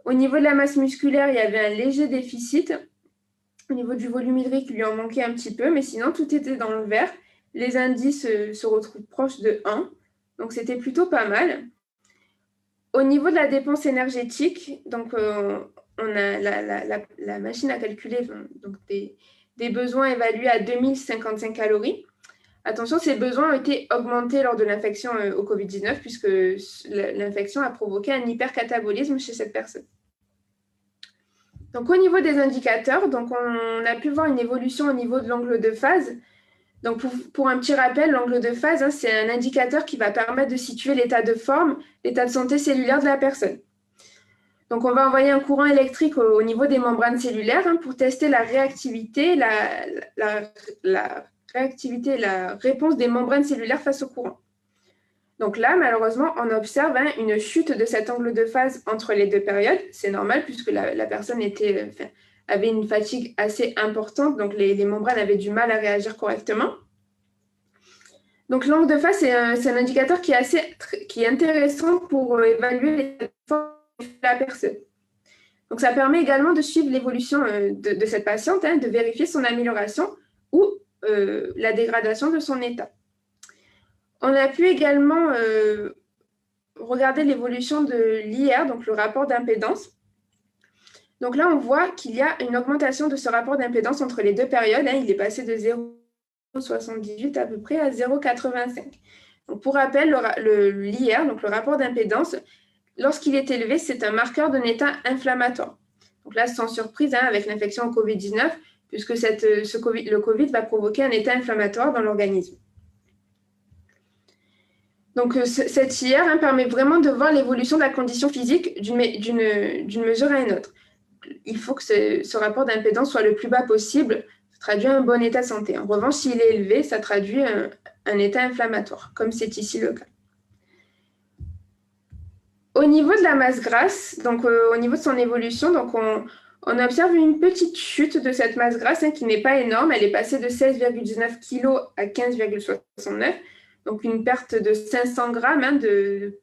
Au niveau de la masse musculaire, il y avait un léger déficit. Au niveau du volume hydrique, il lui en manquait un petit peu. Mais sinon, tout était dans le vert. Les indices se retrouvent proches de 1. Donc, c'était plutôt pas mal. Au niveau de la dépense énergétique, donc, on a la machine à calculer donc des besoins évalués à 2055 calories. Attention, ces besoins ont été augmentés lors de l'infection au Covid-19 puisque l'infection a provoqué un hypercatabolisme chez cette personne. Donc, au niveau des indicateurs, donc, on a pu voir une évolution au niveau de l'angle de phase. Donc, pour un petit rappel, l'angle de phase, c'est un indicateur qui va permettre de situer l'état de forme, l'état de santé cellulaire de la personne. Donc, on va envoyer un courant électrique au niveau des membranes cellulaires pour tester la réactivité, la réponse des membranes cellulaires face au courant. Donc là, malheureusement, on observe une chute de cet angle de phase entre les 2 périodes. C'est normal puisque la personne avaient une fatigue assez importante, donc les membranes avaient du mal à réagir correctement. Donc l'angle de face, c'est un indicateur qui est intéressant pour évaluer l'état de forme de la personne. Donc ça permet également de suivre l'évolution de cette patiente, de vérifier son amélioration ou la dégradation de son état. On a pu également regarder l'évolution de l'IR, donc le rapport d'impédance. Donc là, on voit qu'il y a une augmentation de ce rapport d'impédance entre les deux périodes. Il est passé de 0,78 à peu près à 0,85. Donc pour rappel, l'IR, donc le rapport d'impédance, lorsqu'il est élevé, c'est un marqueur d'un état inflammatoire. Donc là, sans surprise, avec l'infection au COVID-19, puisque le COVID va provoquer un état inflammatoire dans l'organisme. Donc, cette IR permet vraiment de voir l'évolution de la condition physique d'une mesure à une autre. Il faut que ce rapport d'impédance soit le plus bas possible. Ça traduit un bon état de santé. En revanche, s'il est élevé, ça traduit un état inflammatoire, comme c'est ici le cas. Au niveau de la masse grasse, donc au niveau de son évolution, donc on observe une petite chute de cette masse grasse qui n'est pas énorme. Elle est passée de 16,19 kg à 15,69 kg. Donc, une perte de 500 grammes, de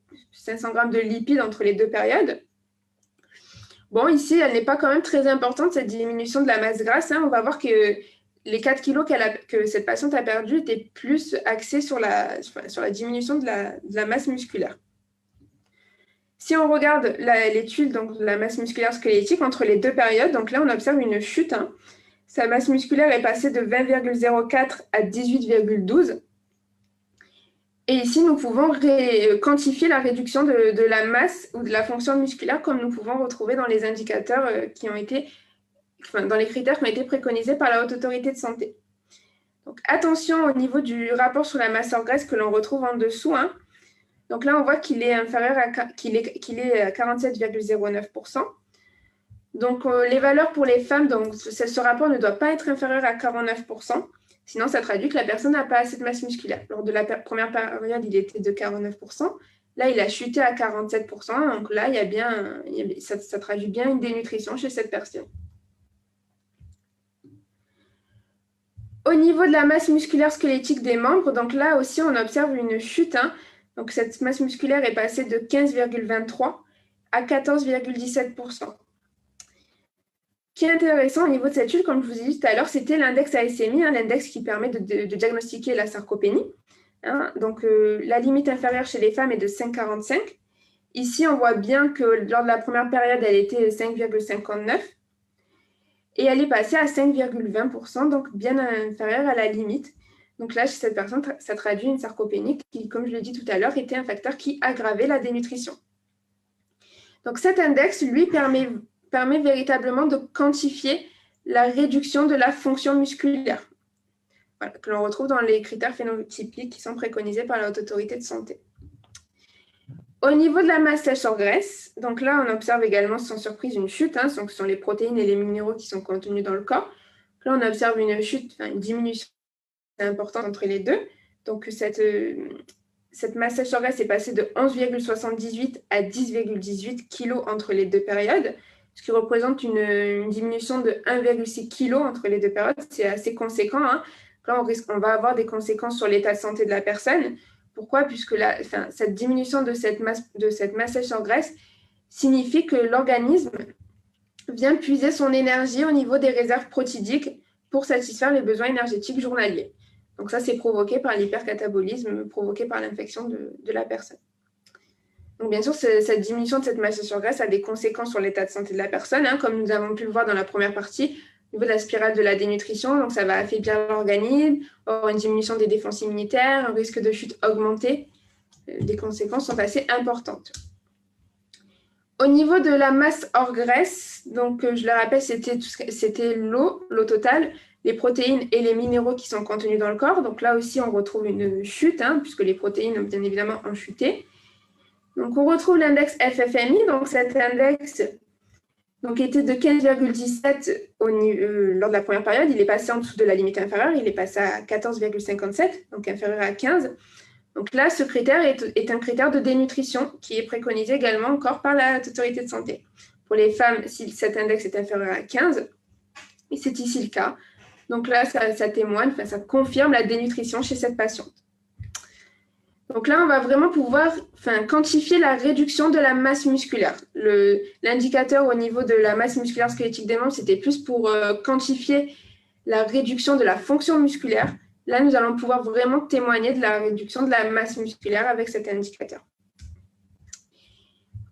lipides entre les deux périodes. Bon, ici, elle n'est pas quand même très importante, cette diminution de la masse grasse. On va voir que les 4 kilos que cette patiente a perdu étaient plus axés sur la diminution de la masse musculaire. Si on regarde l'étude de la masse musculaire squelettique entre les deux périodes, donc là, on observe une chute. Sa masse musculaire est passée de 20,04 à 18,12. Et ici, nous pouvons quantifier la réduction de la masse ou de la fonction musculaire, comme nous pouvons retrouver dans les indicateurs dans les critères qui ont été préconisés par la Haute Autorité de Santé. Donc, attention au niveau du rapport sur la masse hors graisse que l'on retrouve en dessous. Donc là, on voit qu'il est inférieur qu'il est à 47,09%. Donc, les valeurs pour les femmes, donc ce rapport ne doit pas être inférieur à 49%. Sinon, ça traduit que la personne n'a pas assez de masse musculaire. Lors de la première période, il était de 49%. Là, il a chuté à 47%. Donc là, ça traduit bien une dénutrition chez cette personne. Au niveau de la masse musculaire squelettique des membres, donc là aussi, on observe une chute. Donc cette masse musculaire est passée de 15,23 à 14,17%. Ce qui est intéressant au niveau de cette chute, comme je vous ai dit tout à l'heure, c'était l'index ASMI, l'index qui permet de diagnostiquer la sarcopénie. Donc, la limite inférieure chez les femmes est de 5,45. Ici, on voit bien que lors de la première période, elle était 5,59. Et elle est passée à 5,20%, donc bien inférieure à la limite. Donc là, chez cette personne, ça traduit une sarcopénie qui, comme je l'ai dit tout à l'heure, était un facteur qui aggravait la dénutrition. Donc cet index, lui, permet véritablement de quantifier la réduction de la fonction musculaire, que l'on retrouve dans les critères phénotypiques qui sont préconisés par la Haute Autorité de Santé. Au niveau de la masse sèche hors graisse, donc là, on observe également sans surprise une chute, ce sont les protéines et les minéraux qui sont contenus dans le corps. Là, on observe une chute, une diminution importante entre les deux. Donc, cette masse sèche hors graisse est passée de 11,78 à 10,18 kg entre les deux périodes, ce qui représente une diminution de 1,6 kg entre les deux périodes. C'est assez conséquent. Là, on va avoir des conséquences sur l'état de santé de la personne. Pourquoi? Puisque cette diminution de cette masse sèche en graisse signifie que l'organisme vient puiser son énergie au niveau des réserves protidiques pour satisfaire les besoins énergétiques journaliers. Donc ça, c'est provoqué par l'hypercatabolisme, provoqué par l'infection de la personne. Donc bien sûr, cette diminution de cette masse sèche en graisse a des conséquences sur l'état de santé de la personne, comme nous avons pu le voir dans la première partie, au niveau de la spirale de la dénutrition. Donc ça va affaiblir l'organisme, avoir une diminution des défenses immunitaires, un risque de chute augmenté. Les conséquences sont assez importantes. Au niveau de la masse hors graisse, donc je le rappelle, c'était l'eau totale, les protéines et les minéraux qui sont contenus dans le corps. Donc là aussi, on retrouve une chute, puisque les protéines, bien évidemment, ont chuté. Donc on retrouve l'index FFMI. Donc cet index était de 15,17 lors de la première période. Il est passé en dessous de la limite inférieure. Il est passé à 14,57, donc inférieur à 15. Donc là, ce critère est un critère de dénutrition qui est préconisé également encore par la Haute Autorité de Santé. Pour les femmes, si cet index est inférieur à 15, Et c'est ici le cas. Donc là, ça témoigne, ça confirme la dénutrition chez cette patiente. Donc là, on va vraiment pouvoir quantifier la réduction de la masse musculaire. L'indicateur au niveau de la masse musculaire squelettique des membres, c'était plus pour quantifier la réduction de la fonction musculaire. Là, nous allons pouvoir vraiment témoigner de la réduction de la masse musculaire avec cet indicateur.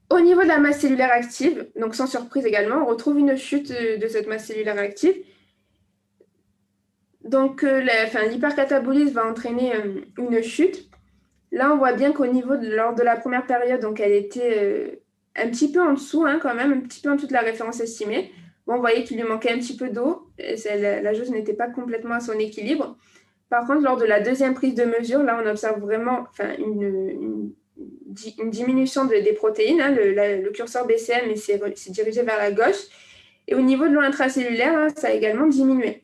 Au niveau de la masse cellulaire active, donc sans surprise également, on retrouve une chute de cette masse cellulaire active. Donc, l'hypercatabolisme va entraîner une chute. Là, on voit bien qu'au niveau lors de la première période, donc elle était un petit peu en dessous, quand même, un petit peu en dessous de la référence estimée. Bon, on voyait qu'il lui manquait un petit peu d'eau. La jauge n'était pas complètement à son équilibre. Par contre, lors de la deuxième prise de mesure, là, on observe vraiment une diminution des protéines. Le curseur BCM s'est dirigé vers la gauche. Et au niveau de l'eau intracellulaire, ça a également diminué.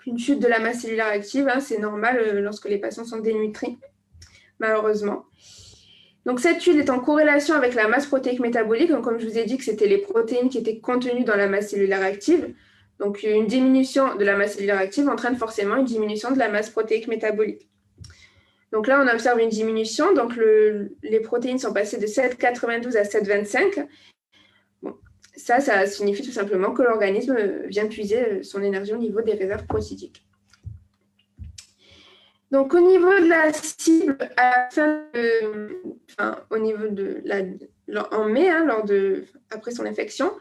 Une chute de la masse cellulaire active, c'est normal lorsque les patients sont dénutris, malheureusement. Donc, cette chute est en corrélation avec la masse protéique métabolique. Donc, comme je vous ai dit que c'était les protéines qui étaient contenues dans la masse cellulaire active. Donc, une diminution de la masse cellulaire active entraîne forcément une diminution de la masse protéique métabolique. Donc là, on observe une diminution. Donc, les protéines sont passées de 7,92 à 7,25. Bon, ça signifie tout simplement que l'organisme vient puiser son énergie au niveau des réserves protéiques. Donc, au niveau de la cible, au niveau de en mai, après son infection,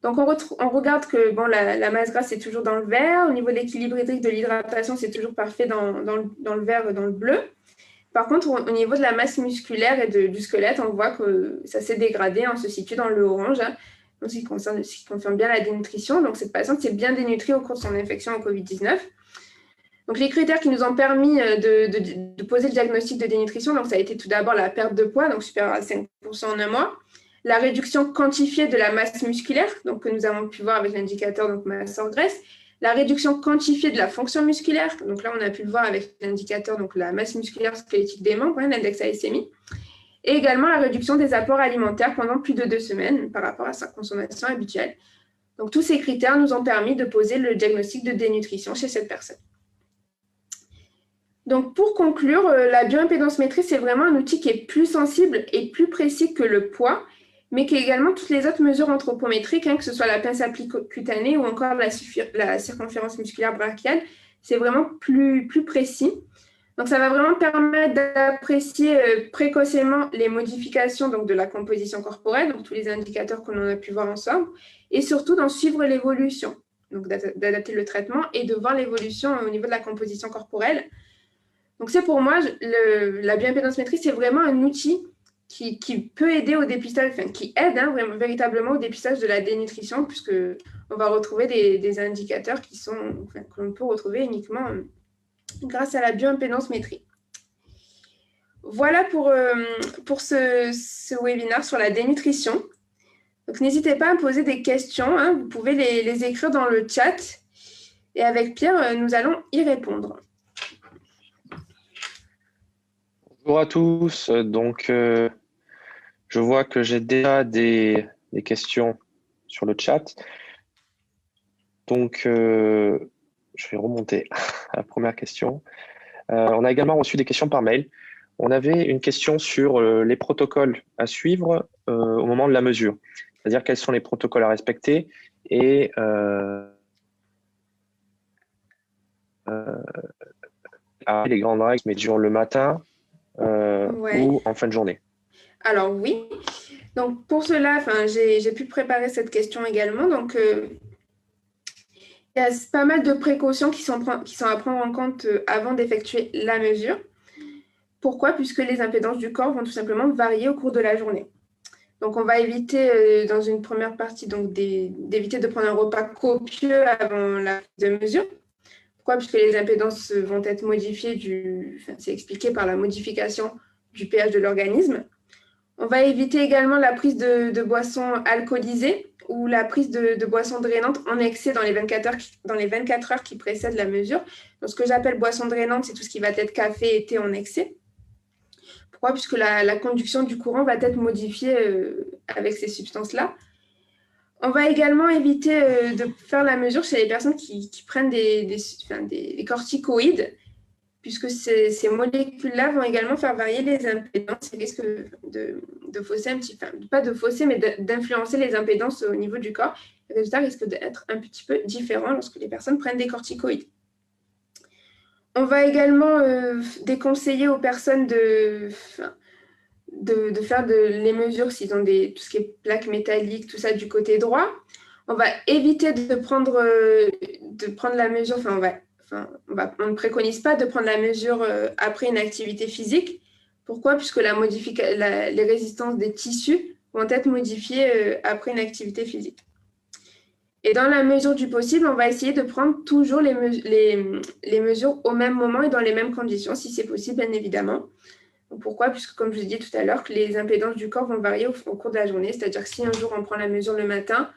donc on regarde que la masse grasse est toujours dans le vert. Au niveau de l'équilibre hydrique de l'hydratation, c'est toujours parfait dans le vert et dans le bleu. Par contre, au niveau de la masse musculaire et du squelette, on voit que ça s'est dégradé, on se situe dans le orange, donc ce qui confirme bien la dénutrition. Donc, cette patiente s'est bien dénutrie au cours de son infection au Covid-19. Donc, les critères qui nous ont permis de poser le diagnostic de dénutrition, donc ça a été tout d'abord la perte de poids, donc supérieure à 5% en un mois, la réduction quantifiée de la masse musculaire, donc que nous avons pu voir avec l'indicateur donc masse hors graisse, la réduction quantifiée de la fonction musculaire, donc là on a pu le voir avec l'indicateur donc la masse musculaire squelettique des membres, l'index ASMI, et également la réduction des apports alimentaires pendant plus de 2 semaines par rapport à sa consommation habituelle. Donc tous ces critères nous ont permis de poser le diagnostic de dénutrition chez cette personne. Donc, pour conclure, la bioimpédancemétrie, c'est vraiment un outil qui est plus sensible et plus précis que le poids, mais qui est également toutes les autres mesures anthropométriques, que ce soit la pince à pli cutanée ou encore la circonférence musculaire brachiale, c'est vraiment plus précis. Donc, ça va vraiment permettre d'apprécier précocement les modifications donc, de la composition corporelle, donc tous les indicateurs que l'on a pu voir ensemble, et surtout d'en suivre l'évolution, donc d'adapter le traitement et de voir l'évolution au niveau de la composition corporelle. Donc, c'est pour moi, la bioimpédancemétrie, c'est vraiment un outil qui peut aider au dépistage, qui aide véritablement au dépistage de la dénutrition, puisqu'on va retrouver des indicateurs que l'on peut retrouver uniquement grâce à la bioimpédancemétrie. Voilà pour ce webinaire sur la dénutrition. Donc, n'hésitez pas à me poser des questions, vous pouvez les écrire dans le chat, et avec Pierre, nous allons y répondre. Bonjour à tous, donc je vois que j'ai déjà des questions sur le chat, donc je vais remonter à la première question. On a également reçu des questions par mail. On avait une question sur les protocoles à suivre au moment de la mesure, c'est-à-dire quels sont les protocoles à respecter et les grandes règles, mais durant le matin ou en fin de journée. Alors oui, donc pour cela, j'ai pu préparer cette question également. Donc il y a pas mal de précautions qui sont à prendre en compte avant d'effectuer la mesure. Pourquoi? Puisque les impédances du corps vont tout simplement varier au cours de la journée. Donc on va éviter dans une première partie d'éviter de prendre un repas copieux avant la prise de mesure. Pourquoi? Puisque les impédances vont être modifiées, c'est expliqué par la modification du pH de l'organisme. On va éviter également la prise de boissons alcoolisées ou la prise de boissons drainantes en excès dans les 24 heures qui précèdent la mesure. Donc, ce que j'appelle boissons drainantes, c'est tout ce qui va être café et thé en excès. Pourquoi? Puisque la conduction du courant va être modifiée avec ces substances-là. On va également éviter de faire la mesure chez les personnes qui prennent des corticoïdes, puisque ces molécules-là vont également faire varier les impédances et risquent de fausser un petit peu, pas de fausser, mais d'influencer les impédances au niveau du corps. Le résultat risque d'être un petit peu différent lorsque les personnes prennent des corticoïdes. On va également déconseiller aux personnes de faire les mesures s'ils ont tout ce qui est plaques métalliques, tout ça du côté droit. On va éviter de prendre la mesure, on ne préconise pas de prendre la mesure après une activité physique. Pourquoi? Puisque les résistances des tissus vont être modifiées après une activité physique. Et dans la mesure du possible, on va essayer de prendre toujours les mesures au même moment et dans les mêmes conditions, si c'est possible, bien évidemment. Pourquoi? Puisque, comme je vous ai dit tout à l'heure, que les impédances du corps vont varier au cours de la journée. C'est-à-dire que si un jour on prend la mesure le matin,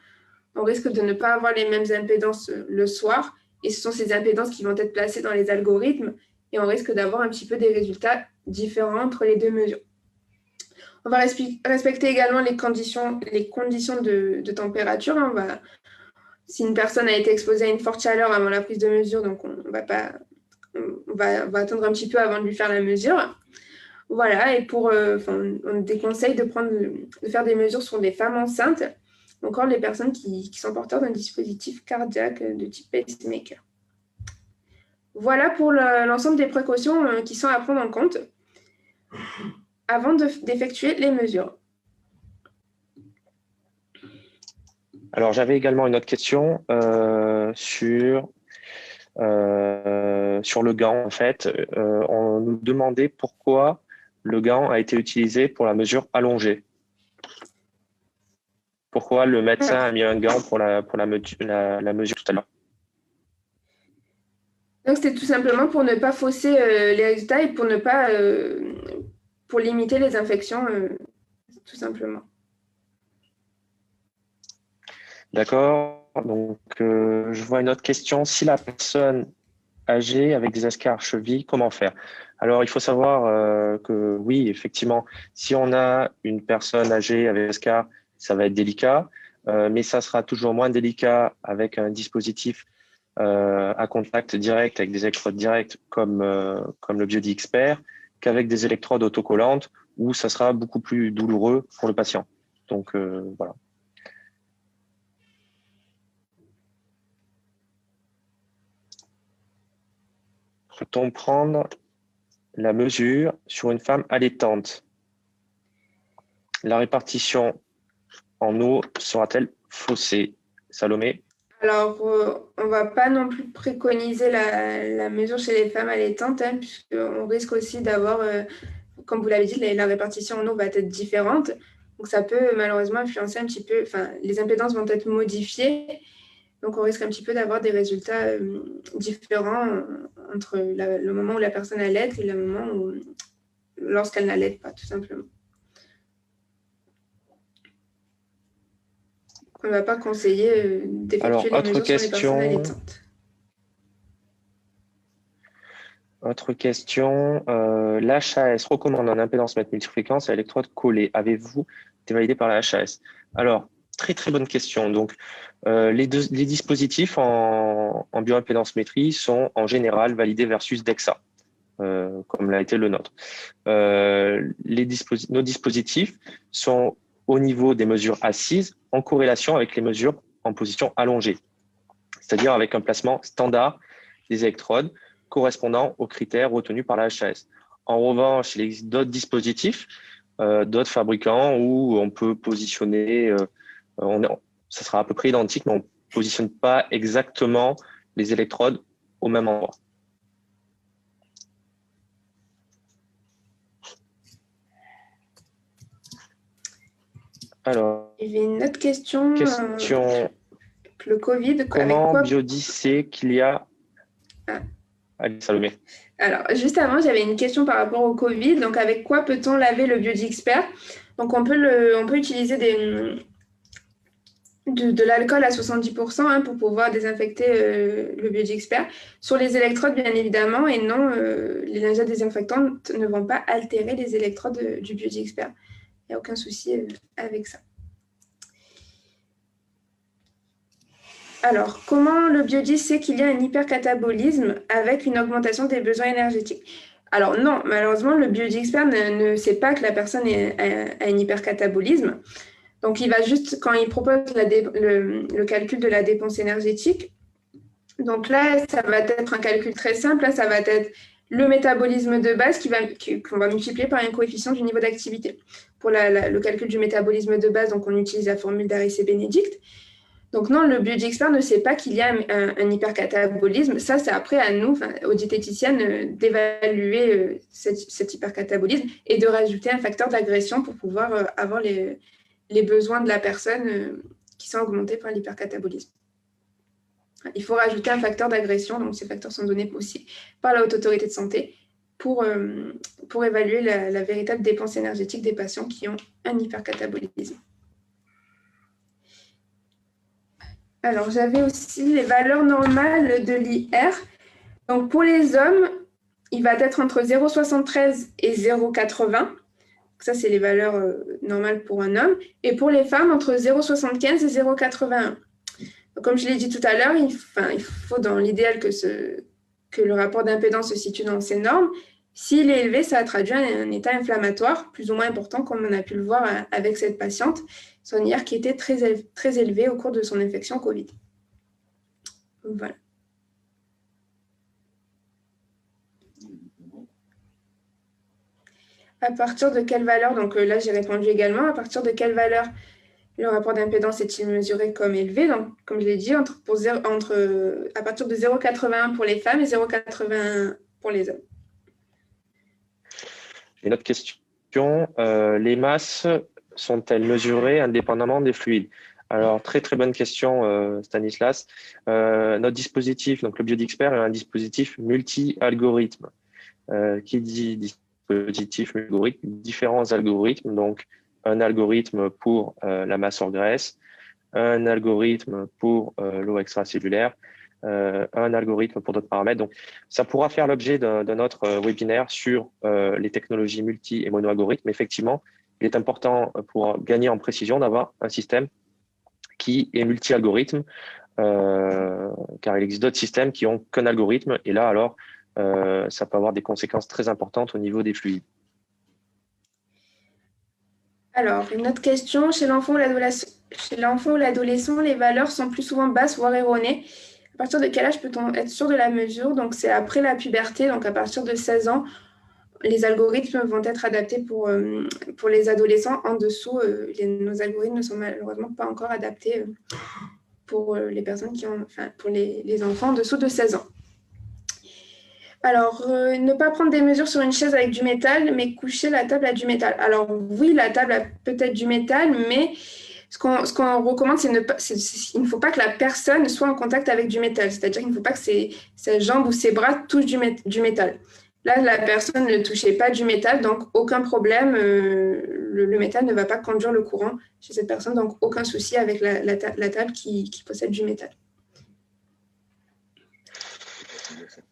on risque de ne pas avoir les mêmes impédances le soir. Et ce sont ces impédances qui vont être placées dans les algorithmes. Et on risque d'avoir un petit peu des résultats différents entre les deux mesures. On va respecter également les conditions de température. Si une personne a été exposée à une forte chaleur avant la prise de mesure, donc on va attendre un petit peu avant de lui faire la mesure. Voilà, et on déconseille de faire des mesures sur des femmes enceintes, encore les personnes qui sont porteurs d'un dispositif cardiaque de type pacemaker. Voilà pour l'ensemble des précautions qui sont à prendre en compte avant d'effectuer les mesures. Alors, j'avais également une autre question sur le gant. En fait, on nous demandait pourquoi le gant a été utilisé pour la mesure allongée. Pourquoi le médecin a mis un gant pour la mesure tout à l'heure? Donc, c'est tout simplement pour ne pas fausser les résultats et pour limiter les infections, tout simplement. D'accord. Donc, je vois une autre question. Si la personne âgée avec des escarres chevilles, comment faire? Alors, il faut savoir que oui, effectivement, si on a une personne âgée avec des escarres, ça va être délicat, mais ça sera toujours moins délicat avec un dispositif à contact direct avec des électrodes directes comme le Biodie Expert qu'avec des électrodes autocollantes où ça sera beaucoup plus douloureux pour le patient. Donc, voilà. Peut-on prendre la mesure sur une femme allaitante? La répartition en eau sera-t-elle faussée? Salomé? Alors, on ne va pas non plus préconiser la mesure chez les femmes allaitantes, puisqu'on risque aussi d'avoir, comme vous l'avez dit, la répartition en eau va être différente. Donc, ça peut malheureusement influencer un petit peu, les impédances vont être modifiées. Donc, on risque un petit peu d'avoir des résultats différents entre le moment où la personne allaite et le moment lorsqu'elle n'allaite pas, tout simplement. On ne va pas conseiller d'effectuer les mesures sur les personnes allaitantes. Autre question. L'HAS recommande en impédance mètre multifréquence à électrode collée. Avez-vous été validé par la HAS? Alors, très très bonne question. Donc, les dispositifs en bioimpédancemétrie sont en général validés versus DEXA, comme l'a été le nôtre. Nos dispositifs sont au niveau des mesures assises en corrélation avec les mesures en position allongée, c'est-à-dire avec un placement standard des électrodes correspondant aux critères retenus par la HAS. En revanche, il existe d'autres dispositifs, d'autres fabricants où on peut positionner, ça sera à peu près identique, mais on ne positionne pas exactement les électrodes au même endroit. Alors, il y avait une autre question. Le Covid. Comment Biodie sait qu'il y a... Allez, Salomé. Alors, juste avant, j'avais une question par rapport au Covid. Donc, avec quoi peut-on laver le Biodie Expert? Donc, on peut utiliser de l'alcool à 70% pour pouvoir désinfecter le Biodie Expert. Sur les électrodes, bien évidemment, et non, les lingettes désinfectantes ne vont pas altérer les électrodes du Biodie Expert. Il n'y a aucun souci avec ça. Alors, comment le biodie sait qu'il y a un hypercatabolisme avec une augmentation des besoins énergétiques? Alors non, malheureusement, le biodie expert ne sait pas que la personne a un hypercatabolisme. Donc, il va juste, quand il propose le calcul de la dépense énergétique, donc là, ça va être un calcul très simple. Là, ça va être le métabolisme de base qu'on va multiplier par un coefficient du niveau d'activité. Pour le calcul du métabolisme de base, donc on utilise la formule d'Harris et Bénédicte. Donc non, le biodie expert ne sait pas qu'il y a un hypercatabolisme. Ça, c'est après à nous, aux diététiciennes, d'évaluer cet hypercatabolisme et de rajouter un facteur d'agression pour pouvoir avoir les besoins de la personne qui sont augmentés par l'hypercatabolisme. Il faut rajouter un facteur d'agression, donc ces facteurs sont donnés aussi par la Haute Autorité de Santé pour évaluer la véritable dépense énergétique des patients qui ont un hypercatabolisme. Alors, j'avais aussi les valeurs normales de l'IR. Donc, pour les hommes, il va être entre 0,73 et 0,80. Ça, c'est les valeurs normales pour un homme. Et pour les femmes, entre 0,75 et 0,81. Comme je l'ai dit tout à l'heure, il faut dans l'idéal que le rapport d'impédance se situe dans ces normes. S'il est élevé, ça traduit un état inflammatoire plus ou moins important, comme on a pu le voir avec cette patiente, son IR qui était très élevé au cours de son infection Covid. Voilà. À partir de quelle valeur, donc là j'ai répondu également, à partir de quelle valeur le rapport d'impédance est-il mesuré comme élevé? Donc, comme je l'ai dit, à partir de 0,81 pour les femmes et 0,81 pour les hommes. Une autre question, les masses sont-elles mesurées indépendamment des fluides? Alors, très très bonne question, Stanislas. Notre dispositif, donc le biodie expert, est un dispositif multi-algorithme. Qui dit dispositif multi-algorithme, différents algorithmes, donc un algorithme pour la masse en graisse, un algorithme pour l'eau extracellulaire, un algorithme pour d'autres paramètres. Donc, ça pourra faire l'objet d'un autre webinaire sur les technologies multi- et mono-algorithmes. Effectivement, il est important pour gagner en précision d'avoir un système qui est multi-algorithme, car il existe d'autres systèmes qui ont qu'un algorithme. Et là, alors, ça peut avoir des conséquences très importantes au niveau des fluides. Alors, une autre question. Chez l'enfant ou l'adolescent, les valeurs sont plus souvent basses, voire erronées. À partir de quel âge peut-on être sûr de la mesure? Donc, c'est après la puberté, donc à partir de 16 ans, les algorithmes vont être adaptés pour les adolescents. En dessous, nos algorithmes ne sont malheureusement pas encore adaptés pour les personnes pour les enfants en dessous de 16 ans. Alors, ne pas prendre des mesures sur une chaise avec du métal, mais coucher la table à du métal. Alors, oui, la table a peut-être du métal, mais ce qu'on recommande, il ne faut pas que la personne soit en contact avec du métal. C'est-à-dire qu'il ne faut pas que ses jambes ou ses bras touchent du métal. Là, la personne ne touchait pas du métal, donc aucun problème. Le métal ne va pas conduire le courant chez cette personne, donc aucun souci avec la table qui possède du métal.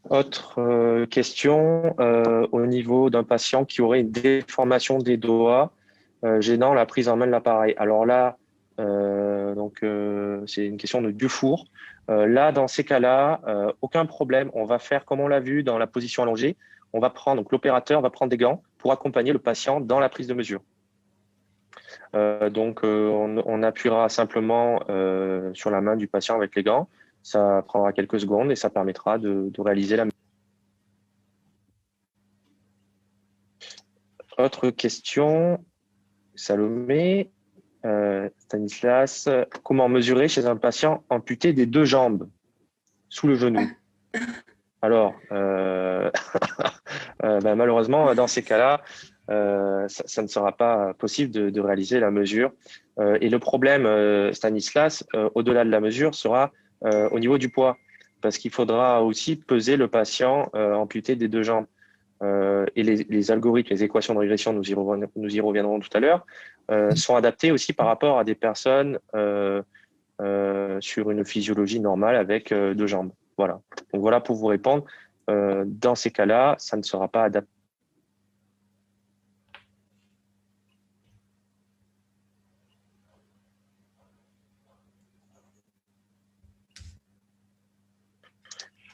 Autre question, au niveau d'un patient qui aurait une déformation des doigts gênant la prise en main de l'appareil. Alors là, c'est une question de Dufour. Là, dans ces cas-là, aucun problème. On va faire comme on l'a vu dans la position allongée. On va prendre, donc l'opérateur va prendre des gants pour accompagner le patient dans la prise de mesure. On appuiera simplement sur la main du patient avec les gants. Ça prendra quelques secondes et ça permettra de réaliser la mesure. Autre question, Salomé, Stanislas, comment mesurer chez un patient amputé des deux jambes sous le genou? Alors, malheureusement, dans ces cas-là, ça ne sera pas possible de réaliser la mesure. Et le problème, Stanislas, au-delà de la mesure, sera au niveau du poids, parce qu'il faudra aussi peser le patient amputé des deux jambes. Et les algorithmes, les équations de régression, nous y reviendrons tout à l'heure, sont adaptés aussi par rapport à des personnes sur une physiologie normale avec deux jambes. Voilà. Donc voilà pour vous répondre. Dans ces cas-là, ça ne sera pas adapté.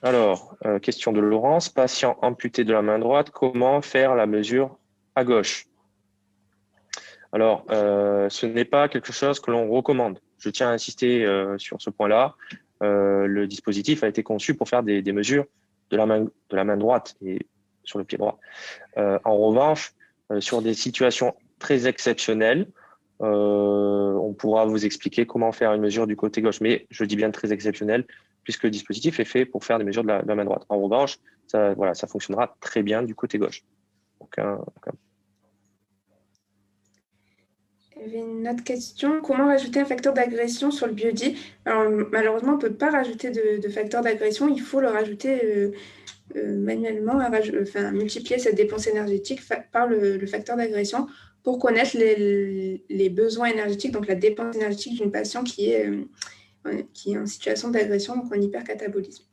Alors, question de Laurence. Patient amputé de la main droite, comment faire la mesure à gauche? Alors, ce n'est pas quelque chose que l'on recommande. Je tiens à insister sur ce point-là. Le dispositif a été conçu pour faire des mesures de la main droite et sur le pied droit. En revanche, sur des situations très exceptionnelles, on pourra vous expliquer comment faire une mesure du côté gauche. Mais je dis bien très exceptionnel, puisque le dispositif est fait pour faire des mesures de la main droite. En revanche, ça fonctionnera très bien du côté gauche. Il y avait une autre question. Comment rajouter un facteur d'agression sur le biodie? Alors, malheureusement, on ne peut pas rajouter de facteur d'agression. Il faut le rajouter manuellement, multiplier cette dépense énergétique par le facteur d'agression pour connaître les besoins énergétiques, donc la dépense énergétique d'une patiente qui est en situation d'agression, donc en hypercatabolisme.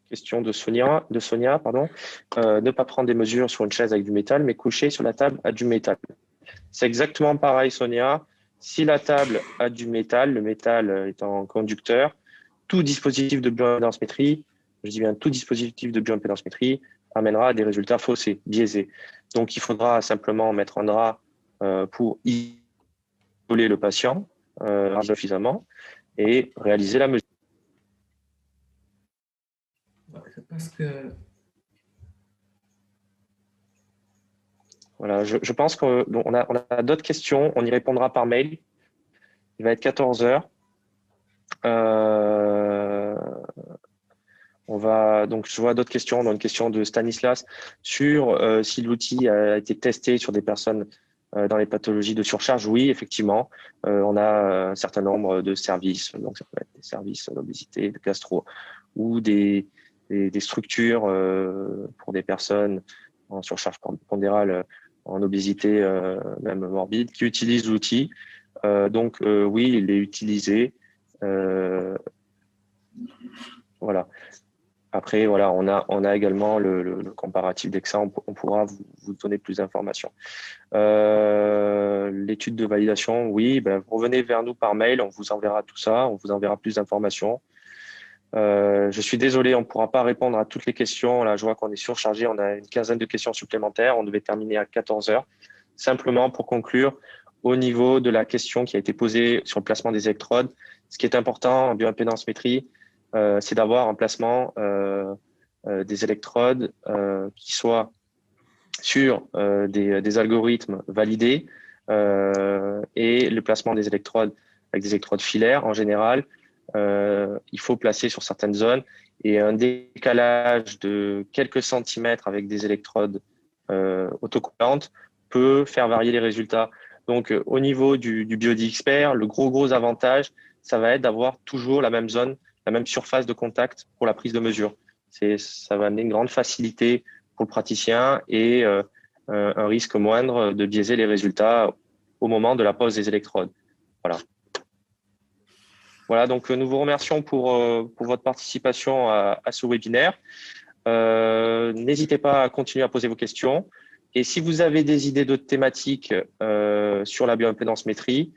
Question de Sonia, ne pas prendre des mesures sur une chaise avec du métal, mais coucher sur la table à du métal. C'est exactement pareil, Sonia. Si la table a du métal, le métal étant conducteur, tout dispositif de bioimpédancemétrie, je dis bien tout dispositif de bioimpédancemétrie, amènera à des résultats faussés, biaisés. Donc, il faudra simplement mettre un drap pour isoler le patient suffisamment et réaliser la mesure. Parce que... Voilà, je pense qu'on a d'autres questions. On y répondra par mail. Il va être 14 heures. Donc, je vois d'autres questions. Dans une question de Stanislas sur si l'outil a été testé sur des personnes dans les pathologies de surcharge. Oui, effectivement, on a un certain nombre de services. Donc, ça peut être des services d'obésité, de gastro ou des structures pour des personnes en surcharge pondérale, en obésité même morbide, qui utilisent l'outil. Donc, oui, il est utilisé. Voilà. Après, voilà, on a également le comparatif d'EXA. On pourra vous donner plus d'informations. L'étude de validation, oui, revenez vers nous par mail. On vous enverra tout ça. On vous enverra plus d'informations. Je suis désolé, on ne pourra pas répondre à toutes les questions. Là, je vois qu'on est surchargé. On a une quinzaine de questions supplémentaires. On devait terminer à 14 heures. Simplement, pour conclure, au niveau de la question qui a été posée sur le placement des électrodes, ce qui est important en bioimpédancemétrie, c'est d'avoir un placement des électrodes qui soient sur des algorithmes validés et le placement des électrodes avec des électrodes filaires en général. Il faut placer sur certaines zones et un décalage de quelques centimètres avec des électrodes autocollantes peut faire varier les résultats. Donc, au niveau du Biodie Expert, le gros avantage, ça va être d'avoir toujours la même zone, la même surface de contact pour la prise de mesure. Ça va amener une grande facilité pour le praticien et un risque moindre de biaiser les résultats au moment de la pose des électrodes. Voilà, donc nous vous remercions pour votre participation à ce webinaire. N'hésitez pas à continuer à poser vos questions. Et si vous avez des idées d'autres thématiques sur la bioimpédancemétrie,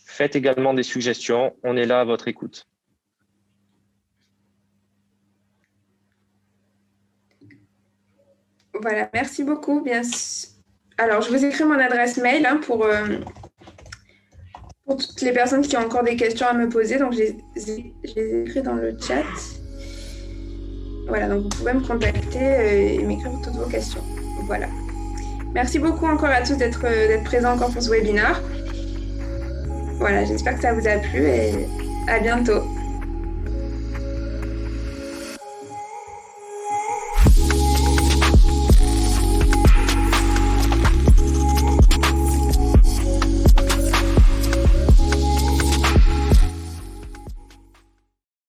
faites également des suggestions. On est là à votre écoute. Voilà, merci beaucoup. Bien, alors, je vous écris mon adresse mail pour toutes les personnes qui ont encore des questions à me poser. Donc, je les écris dans le chat. Voilà, donc vous pouvez me contacter et m'écrire toutes vos questions. Voilà. Merci beaucoup encore à tous d'être présents encore pour ce webinaire. Voilà, j'espère que ça vous a plu et à bientôt.